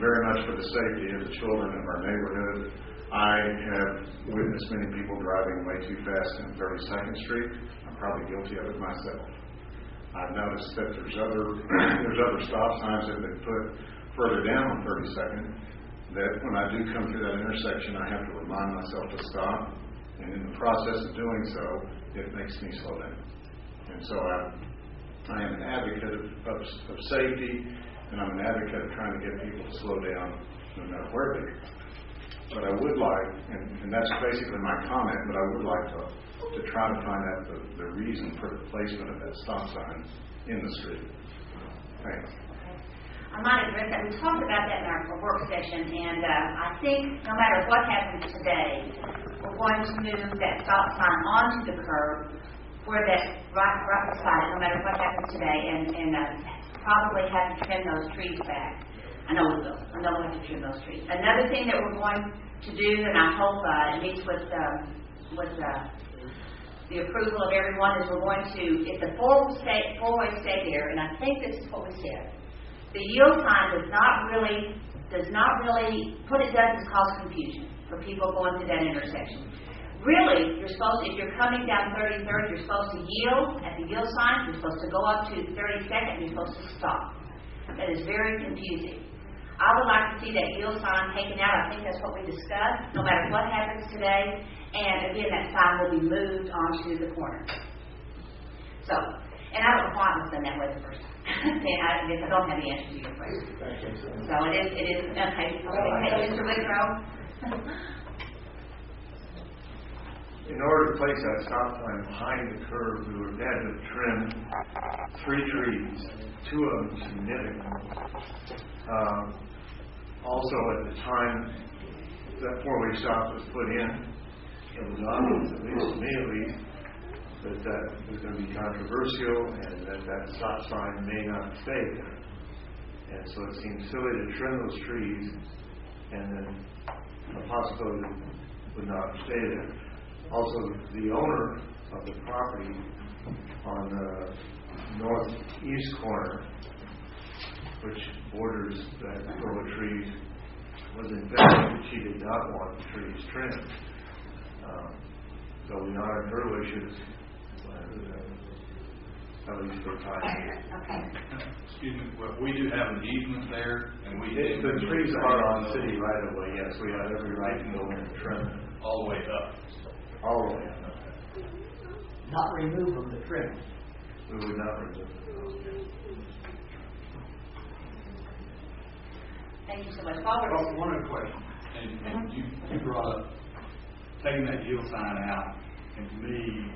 very much for the safety of the children of our neighborhood. I have witnessed many people driving way too fast on 32nd Street. I'm probably guilty of it myself. I've noticed that there's other stop signs that have been put further down on 32nd that when I do come through that intersection, I have to remind myself to stop. And in the process of doing so, it makes me slow down. And so I am an advocate of safety, and I'm an advocate of trying to get people to slow down no matter where they are. But I would like, and that's basically my comment, but I would like to try to find out the reason for the placement of that stop sign in the street. Thanks. I might address that. We talked about that in our work session, and I think no matter what happens today, we're going to move that stop sign onto the curb where that right beside it, no matter what happens today, and probably have to trim those trees back. I know we will. I know we'll have to trim those trees. Another thing that we're going to do, and I hope it meets with the approval of everyone, is we're going to, if the four-way stay there, and I think this is what we said, the yield sign does not really, what it does is cause confusion for people going through that intersection. Really, you're supposed, if you're coming down 33rd, you're supposed to yield at the yield sign, you're supposed to go up to 32nd, and you're supposed to stop. That is very confusing. I would like to see that yield sign taken out. I think that's what we discussed, no matter what happens today. And again, that sign will be moved onto the corner. So, and I don't know why it was done that way the first time. I guess I don't have the answer to your question. So it is, okay, Mr. Woodrow. In order to place that stop sign behind the curve, we would have to trim 3 trees, 2 of them significant. Also, at the time that 4-way stop was put in, it was obvious, at least to me at least, that was going to be controversial and that stop sign may not stay there. And so it seemed silly to trim those trees and then a possibility would not stay there. Also, the owner of the property on the northeast corner, which borders that row of trees, was emphatic she did not want the trees trimmed. So we honored her wishes, at least for a time. Excuse me, well, we do have an easement there, and the trees are on city right of way. Yes, we have every right to go in and trim them all the way up. All the way up. Not remove them, but trim. We would not remove them. Thank you so much. Father, One other question. And you brought up taking that yield sign out, and to me,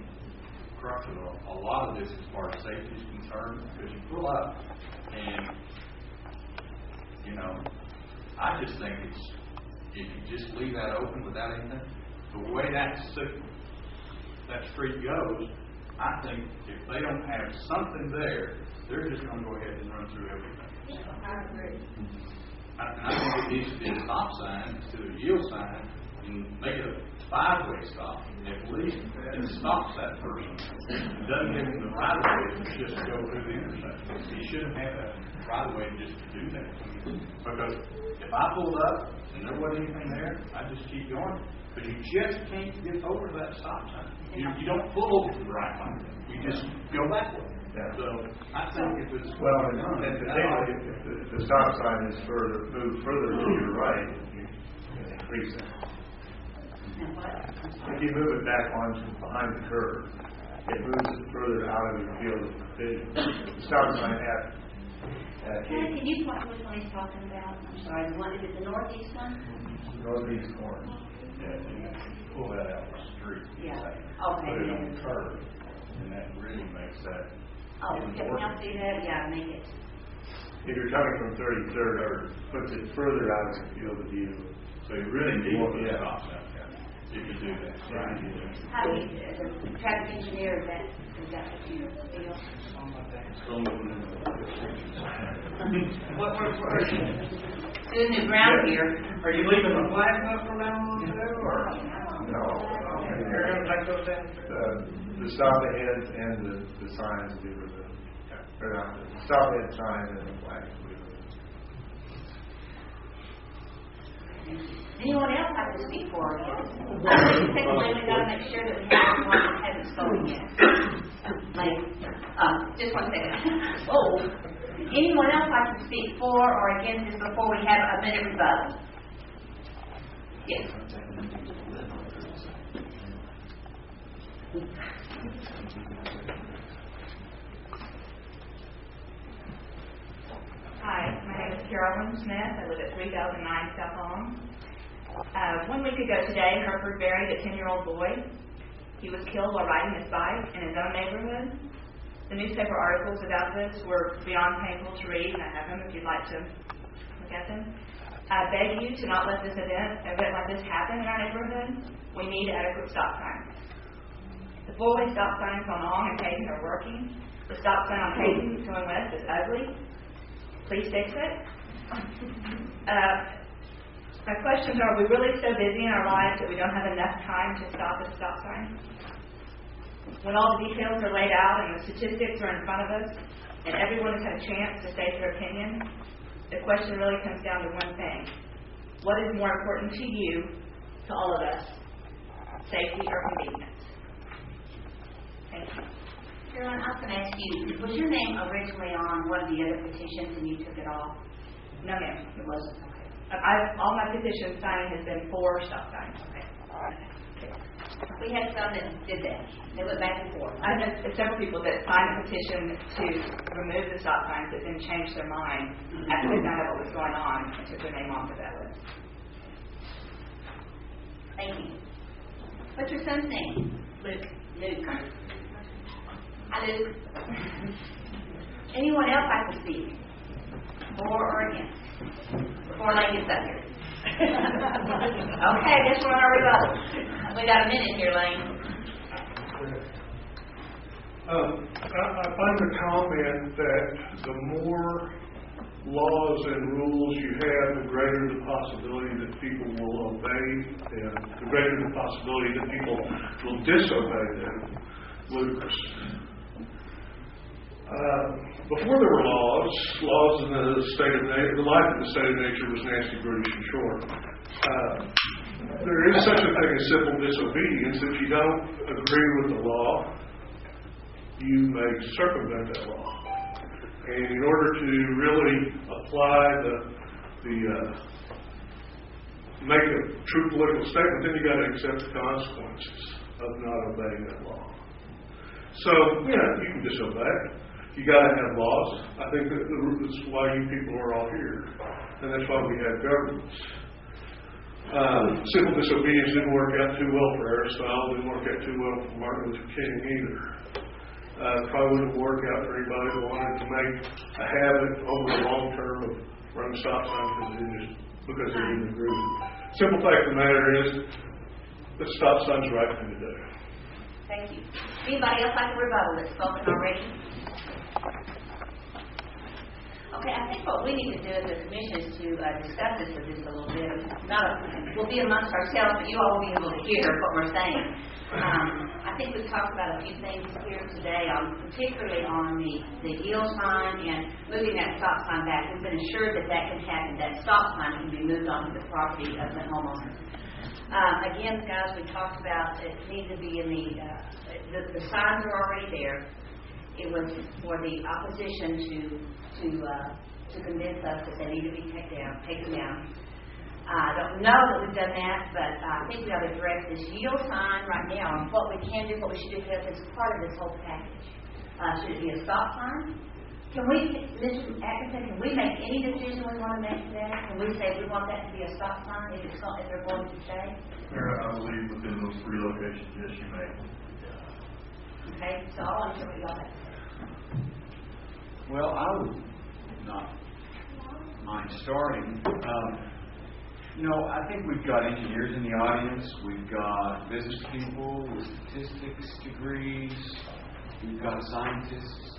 crux of a lot of this as far as safety is concerned, because you pull up and, I just think if you just leave that open without anything, the way that street goes, I think if they don't have something there, they're just going to go ahead and run through everything. I agree. And I think it needs to be a stop sign instead of a yield sign, and make it a 5-way stop. At least it stops that person. It doesn't give him the right of way just to go through the intersection. He shouldn't have that right of way just to do that. Because if I pulled up and there wasn't anything there, I just keep going. But you just can't get over that stop sign. You don't pull over to the right line. You just go backward. Yeah. So I think if it's if the stop sign is moved further to your right, you can increase it. If you move it back onto behind the curve, it moves it further out of your field of vision. The stop sign can you point which one he's talking about? I'm sorry, the one, is it the northeast one? northeast corner. Yeah, you pull that out of the street. Yeah. Put it on the curve, and that really makes that. Oh, can y'all see that? Yeah, make it. If you're coming from 33rd, puts it further out of the field of view. So you really need to stop sign. You can do that. Right. How do you, as a traffic engineer, is that what you feel? What we're doing the ground here. Are you leaving the flags up from now on too, or? No. You're going to take those down? The stop ahead and the signs will be removed. The stop ahead sign and the flag will be removed. Anyone else like to speak for or against? Secondly, we've got to make sure that we have one that hasn't spoken yet. Just one second. Oh, anyone else like to speak for or against this before we have a minute rebuttal? Yes. Hi, my name is Carolyn Smith. I live at 3009 South Long. 1 week ago today, Hereford buried a 10-year-old boy. He was killed while riding his bike in his own neighborhood. The newspaper articles about this were beyond painful to read, and I have them if you'd like to look at them. I beg you to not let this event like this happen in our neighborhood. We need adequate stop signs. The 4-way stop signs on Long and Payton are working. The stop sign on Payton going west is ugly. Please fix it. My questions are we really so busy in our lives that we don't have enough time to stop at a stop sign? When all the details are laid out and the statistics are in front of us and everyone has had a chance to state their opinion, the question really comes down to one thing. What is more important to you, to all of us? safety, or convenience. Thank you. Carolyn, I was going to ask you, was your name originally on one of the other petitions and you took it off? No, ma'am. It wasn't, okay. All my petition signing has been for stop signs. Okay. We had some that did that. They went back and forth. I know several people that signed a petition to remove the stop signs that then changed their mind after they found out what was going on and took their name off of that list. Thank you. What's your son's name? Luke. Luke. Hi, Luke. Anyone else like to speak? For or against? Before Lane gets up here. Okay, guess we're on our rebuttal. We got a minute here, Lane. I find the comment that the more laws and rules you have, the greater the possibility that people will obey them, the greater the possibility that people will disobey them. Ludicrous. Before there were laws in the state of nature, the life of the state of nature was nasty, brutish, and short. There is such a thing as civil disobedience. If you don't agree with the law, you may circumvent that law. And in order to really apply make a true political statement, then you got to accept the consequences of not obeying that law. So, yeah, you can disobey. You got to have laws. I think that's why you people are all here, and that's why we have governments. Civil disobedience didn't work out too well for Aristotle. Didn't work out too well for Martin Luther King either. Probably wouldn't work out for anybody who wanted to make a habit over the long term of running stop signs because they didn't agree with it. Simple fact of the matter is, the stop sign's the right thing to do. Thank you. Anybody else like a rebuttal that's spoken already? Okay, I think what we need to do as a commission is to discuss this with just a little bit. We'll be amongst ourselves, but you all will be able to hear what we're saying. I think we've talked about a few things here today, particularly on the yield sign and moving that stop sign back. We've been assured that that can happen. That stop sign can be moved onto the property of the homeowner. Again, guys, we talked about it needs to be in the signs are already there. It was for the opposition to convince us that they need to be taken down. I don't know that we've done that, but I think we ought to address this yield sign right now and what we can do, what we should do, because it's part of this whole package. Should it be a stop sign? Can we, Mr. Atkinson, can we make any decision we want to make today? Can we say we want that to be a stop sign if they're going to stay? Mayor, I believe within those 3 locations, yes, you may. Okay, so I want to hear what y'all have to say. Well, I would not mind starting. I think we've got engineers in the audience. We've got business people with statistics degrees. We've got scientists.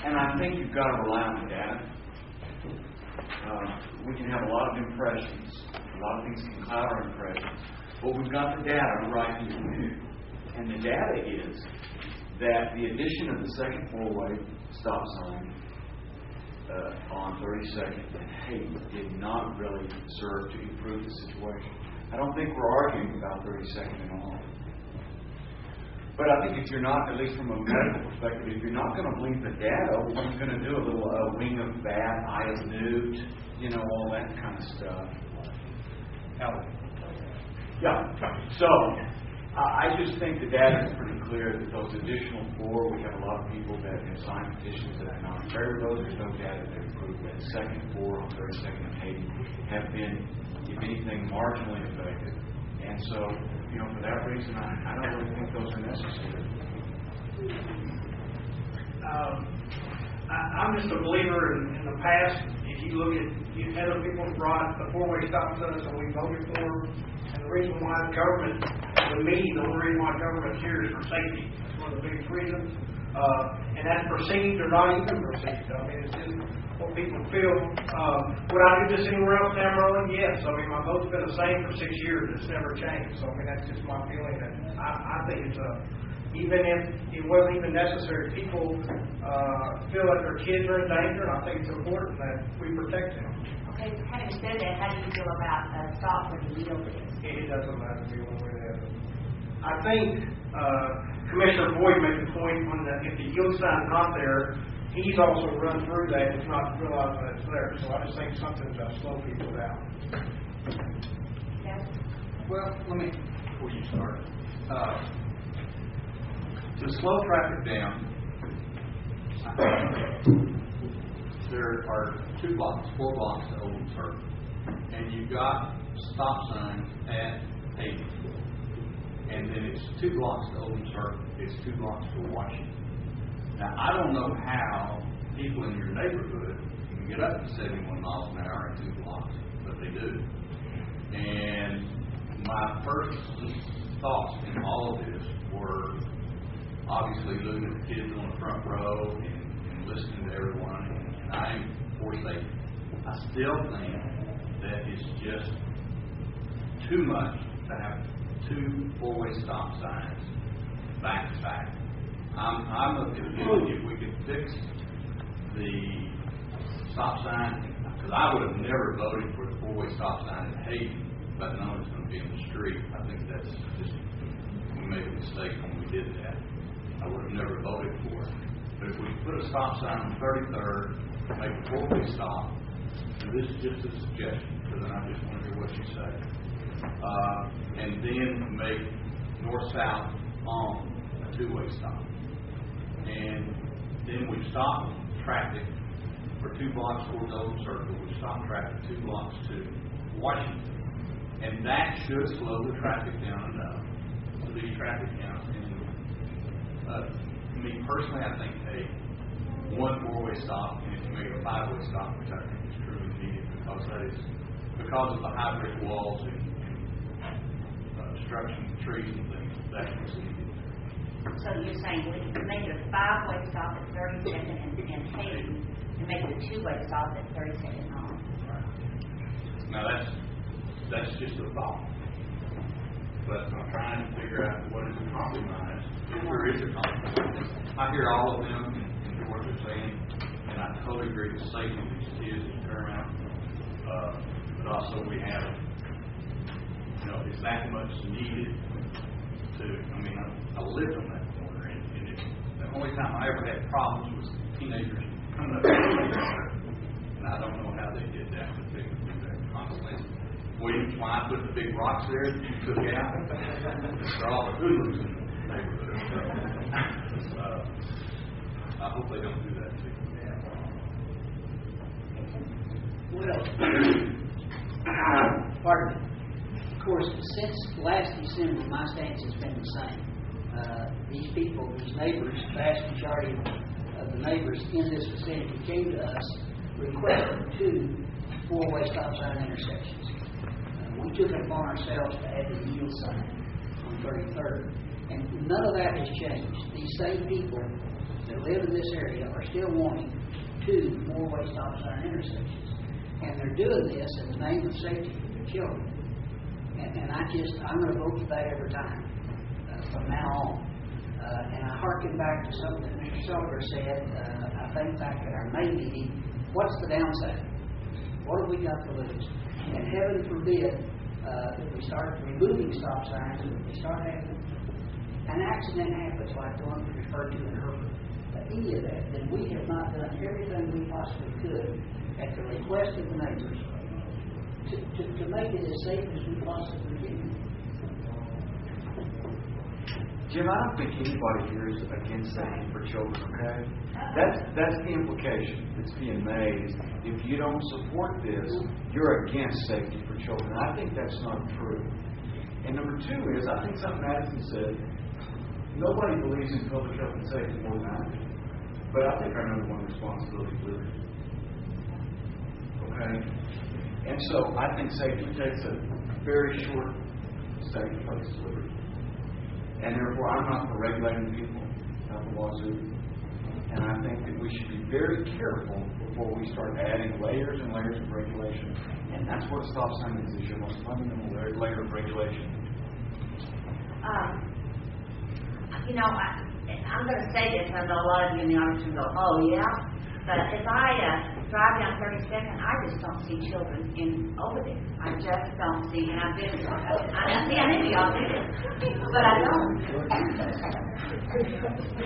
And I think you've got to rely on the data. We can have a lot of impressions. A lot of things can cloud our impressions. But we've got the data right here. And the data is that the addition of the second 4-way stop sign on 32nd and Hayden did not really serve to improve the situation. I don't think we're arguing about 32nd at all. But I think if you're not, at least from a medical perspective, if you're not going to believe the data, what you're going to do, a little wing of bat, eye of newt, all that kind of stuff. Yeah. So, I just think the data is pretty clear that those additional 4, we have a lot of people that have signed petitions that are not in favor of those. There's no data that prove that second 4 on 32nd and Hayden have been, if anything, marginally affected. And so, for that reason, I don't really think those are necessary. I'm just a believer in the past. If you look at other people brought the 4-way stop signs and we voted for them, and the reason why the only reason why government's here is for safety. That's one of the biggest reasons. And that's perceived or not even perceived. I mean, it's just what people feel. Would I do this anywhere else in Amarillo? Yes. I mean, my vote's been the same for 6 years. It's never changed. So, I mean, that's just my feeling. And I think it's even if it wasn't even necessary, people feel that their kids are in danger, and I think it's important that we protect them. Okay, so having said that, how do you feel about a stop where the yield is? It doesn't matter to me one way or the other. I think Commissioner Boyd made the point if the yield sign's not there, he's also run through that and not realized that it's there. So I just think something's to slow people down. Yes? Well, let me, before you start, to slow traffic down, there are 4 blocks to Old Circle, and you've got stop signs at Hayden, and then it's 2 blocks to Old Circle, it's 2 blocks to Washington. Now, I don't know how people in your neighborhood can get up to 71 miles an hour in 2 blocks, but they do. And my first thoughts in all of this were obviously looking at the kids on the front row and listening to everyone, and I am for safety. I still think that it's just too much to have 2 4-way stop signs back to back. I'm of the opinion if we could fix the stop sign, because I would have never voted for the 4-way stop sign at Hayden, but knowing it's going to be in the street. I think that's just, we made a mistake when we did that. I would have never voted for it. But if we put a stop sign on 33rd, make a 4-way stop, and this is just a suggestion, because then I just want to hear what you say, and then make north-south on a 2-way stop. And then we stop traffic for 2 blocks towards Old Circle. We stop traffic 2 blocks to Washington. And that should slow the traffic down enough to these traffic counts. And me personally, I think a 1 4-way stop, and if you make a 5-way stop, which I think is truly needed because of the high brick walls and obstruction of trees and things, that's what's needed. So you're saying we can make it a 5-way stop at 32nd and Hayden, and make it a 2-way stop at 32nd home. Now that's just a thought. But I'm trying to figure out what is a compromise, if there is a compromise. I hear all of them and hear what they're saying, and I totally agree with safety of these kids is paramount. But also we have, is that much needed to, I lived on that corner, and the only time I ever had problems was teenagers coming up to me, and I don't know how they did that, but they would do that constantly. Williams, why I put the big rocks there that you took out, for all the hoodlums in the neighborhood. I hope they don't do that to you. Well, pardon me. Of course, since last December, my stance has been the same. These people, these neighbors, the vast majority of the neighbors in this vicinity came to us requesting 2 4-way stop sign intersections. We took it upon ourselves to add the yield sign on 33rd. And none of that has changed. These same people that live in this area are still wanting 2 4-way stop sign intersections. And they're doing this in the name of safety for their children. And I'm going to vote for that every time from now on. And I harken back to something that Mr. Silver said, I think back at our May meeting, what's the downside? What have we got to lose? And heaven forbid that we start removing stop signs, and we start having an accident happens like the one we referred to in Herbert. Any of that, then we have not done everything we possibly could at the request of the neighbors to make it as safe as we possibly can. Jim, I don't think anybody here is against safety for children, okay? That's the implication that's being made. If you don't support this, you're against safety for children. I think that's not true. And number 2 is, I think something Madison said, nobody believes in public health and safety more than I do. But I think our number 1 responsibility is liberty. Okay? And so I think safety takes a very short, safe place to liberty. And therefore, I'm not for regulating people out the wazoo. And I think that we should be very careful before we start adding layers and layers of regulation. And that's what a stop sign is your most fundamental layer of regulation. I'm going to say this, I know a lot of you in the audience will go, oh, yeah? But if I drive down 32nd, I just don't see children over there. I just don't see, and I've been there. I know y'all do it, but I don't.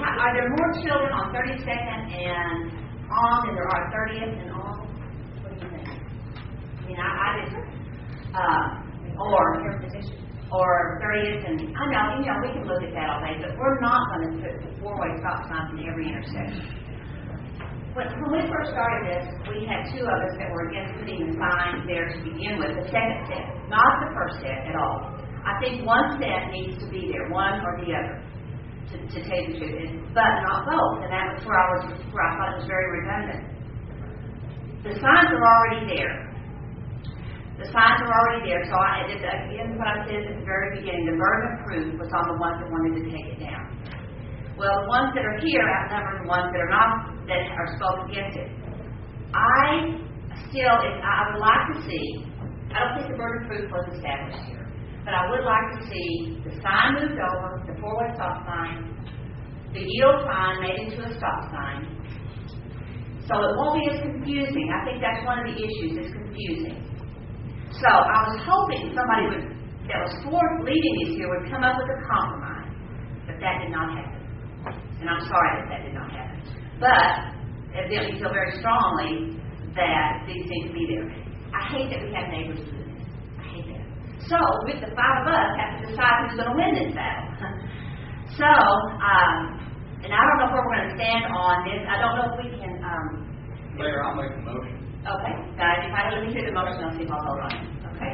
Are there more children on 32nd and on than there are 30th and on? What do you think? I mean, I just, or 30th, and I know, we can look at that all day, but we're not going to put four-way stop signs in every intersection. When we first started this, we had two of us that were against putting the signs there to begin with, the second set, not the first set at all. I think one set needs to be there, one or the other, to tell you the truth, but not both, and that was where I thought it was very redundant. The signs are already there. The signs are already there, so again, what I said at the very beginning, the burden of proof was on the ones that wanted to take it down. Well, the ones that are here outnumber the ones that are not, that are spoke against it. I would like to see, I don't think the burden of proof was established here, but I would like to see the sign moved over, the four-way stop sign, the yield sign made into a stop sign, so it won't be as confusing. I think that's one of the issues, it's confusing. So I was hoping somebody that was for leading these here would come up with a compromise, but that did not happen. And I'm sorry that did not happen. But evidently feel very strongly that these need to be there. I hate that we have neighbors doing this. I hate that. So with the five of us have to decide who's going to win this battle. So, and I don't know where we're going to stand on this. I don't know if we can. Mayor, I'll make a motion. Okay, guys, if I let me hear the motion, I'll see if I'll vote on it. Okay.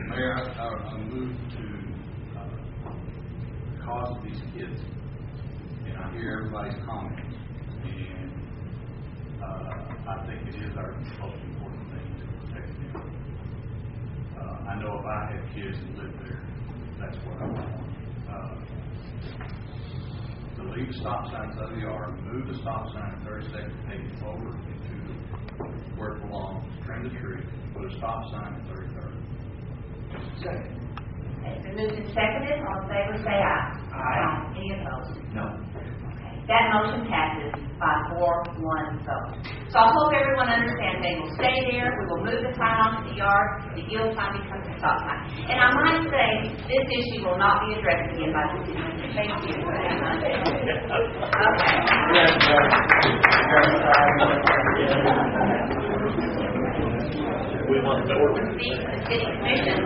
Mayor, I move to cause these kids, and I hear everybody's comments, and I think it is our most important thing to protect them. I know if I had kids and lived there, that's what I would want. To leave the stop signs out of the yard, move the stop sign at 32nd, take it over into where it belongs, trim the tree, put a stop sign at 33rd. Second. It's been moved and seconded. All in favor, say aye. Aye. Any opposed? No. Okay. That motion passes by 4-1 vote. So I hope everyone understands they will stay there. We will move the sign onto the yard. The yield sign becomes a stop sign. And I might say this issue will not be addressed again by the city. Thank you. We want to Speak to the city commission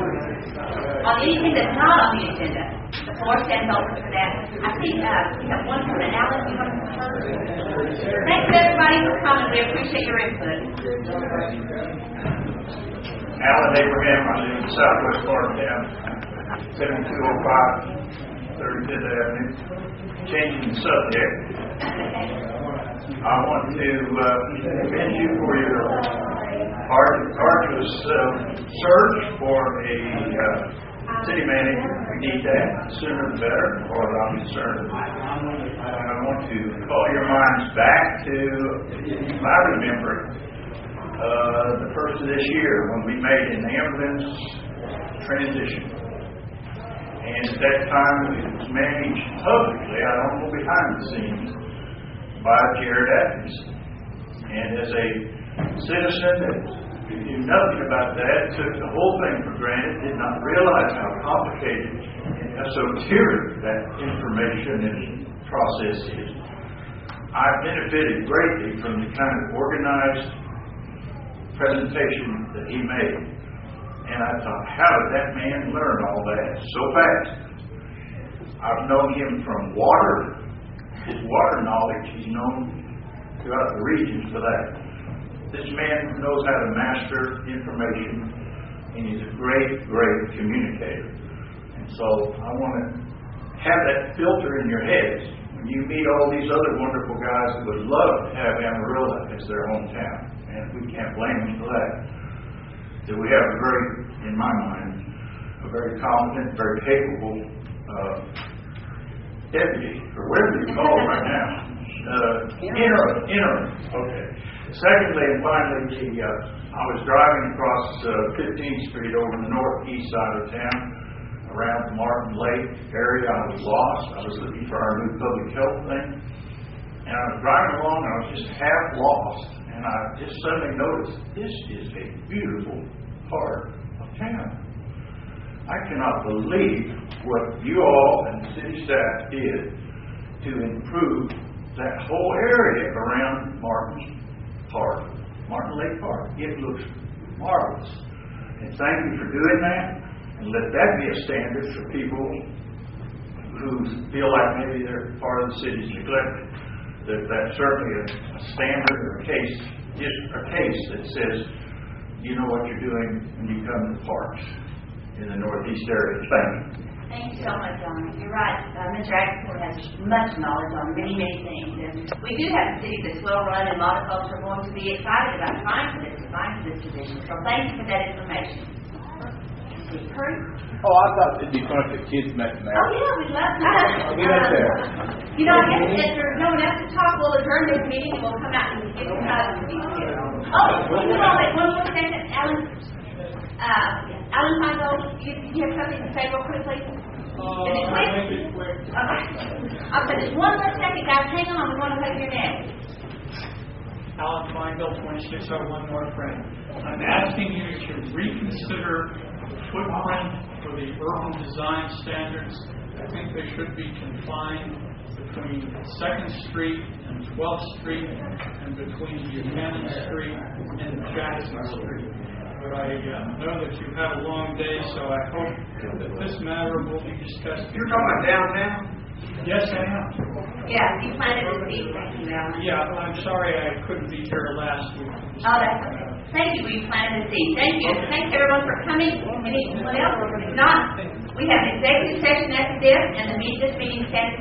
on anything that's not on the agenda. The floor stands open for that. I think we have one from Alan. You want to come first? Thanks everybody for coming. We appreciate your input. Alan Abraham, I live in southwest part of town, 7205 35th Avenue. Changing the subject, I want to commend you for your arduous search for a city manager. We need that sooner the better, as far as I'm concerned. I want to call your minds back to, I remember, the first of this year when we made an ambulance transition. And at that time, it was managed publicly, I don't know behind the scenes, by Jared Atkins. And as a citizen that knew nothing about that, took the whole thing for granted, did not realize how complicated and esoteric that information and process is. I benefited greatly from the kind of organized presentation that he made. And I thought, how did that man learn all that so fast? I've known him from water, his water knowledge, he's known throughout the regions for that. This man knows how to master information, and he's a great, great communicator. And so I want to have that filter in your heads when you meet all these other wonderful guys that would love to have Amarillo as their hometown. And we can't blame them for that. That we have a very, in my mind, a very competent, very capable deputy, or whatever you call it right now. Interim. Okay. Secondly and finally, I was driving across 15th Street over the northeast side of town, around the Martin Lake area. I was lost. I was looking for our new public health thing. And I was driving along, and I was just half lost. And I just suddenly noticed, this is a beautiful part of town. I cannot believe what you all and the city staff did to improve that whole area around Martin Lake Park. It looks marvelous. And thank you for doing that. And let that be a standard for people who feel like maybe they're part of the city's neglected. That's certainly a standard or a case that says you know what you're doing when you come to parks in the northeast area. Thank you. Thank you so much, John. You're right. Mr. Ackerford has much knowledge on many, many things. And we do have a city that's well run, and a lot of folks are going to be excited about applying for this position. So thank you for that information. Curry? Oh, I thought it'd be fun if the kids met the mayor. Oh, yeah, we'd love to. Get up there. You know, I guess if there's no one else to talk, we'll adjourn this meeting and we'll come out and get some hugs with these kids. Oh, hold on, wait, one more second. Alan Feingold, you have something to say real quickly? Is it quick? Okay. I'll say this one more second, guys. Hang on, we want to hug your neck. Alan Feingold, 2601 North Grand. I'm asking you to reconsider the footprint for the urban design standards. I think they should be confined between 2nd Street and 12th Street and between Buchanan Street and Jackson Street. But I know that you've had a long day, so I hope that this matter will be discussed. You're talking about downtown? Yes, I am. Yeah, you planted a seed. Thank you, Alan. Yeah, I'm sorry I couldn't be here last week. Oh, that's okay. Thank you. We planted a seed. Thank you. Thanks everyone for coming. Anyone else? If not, we have an executive session after this, and this meeting stands adjourned.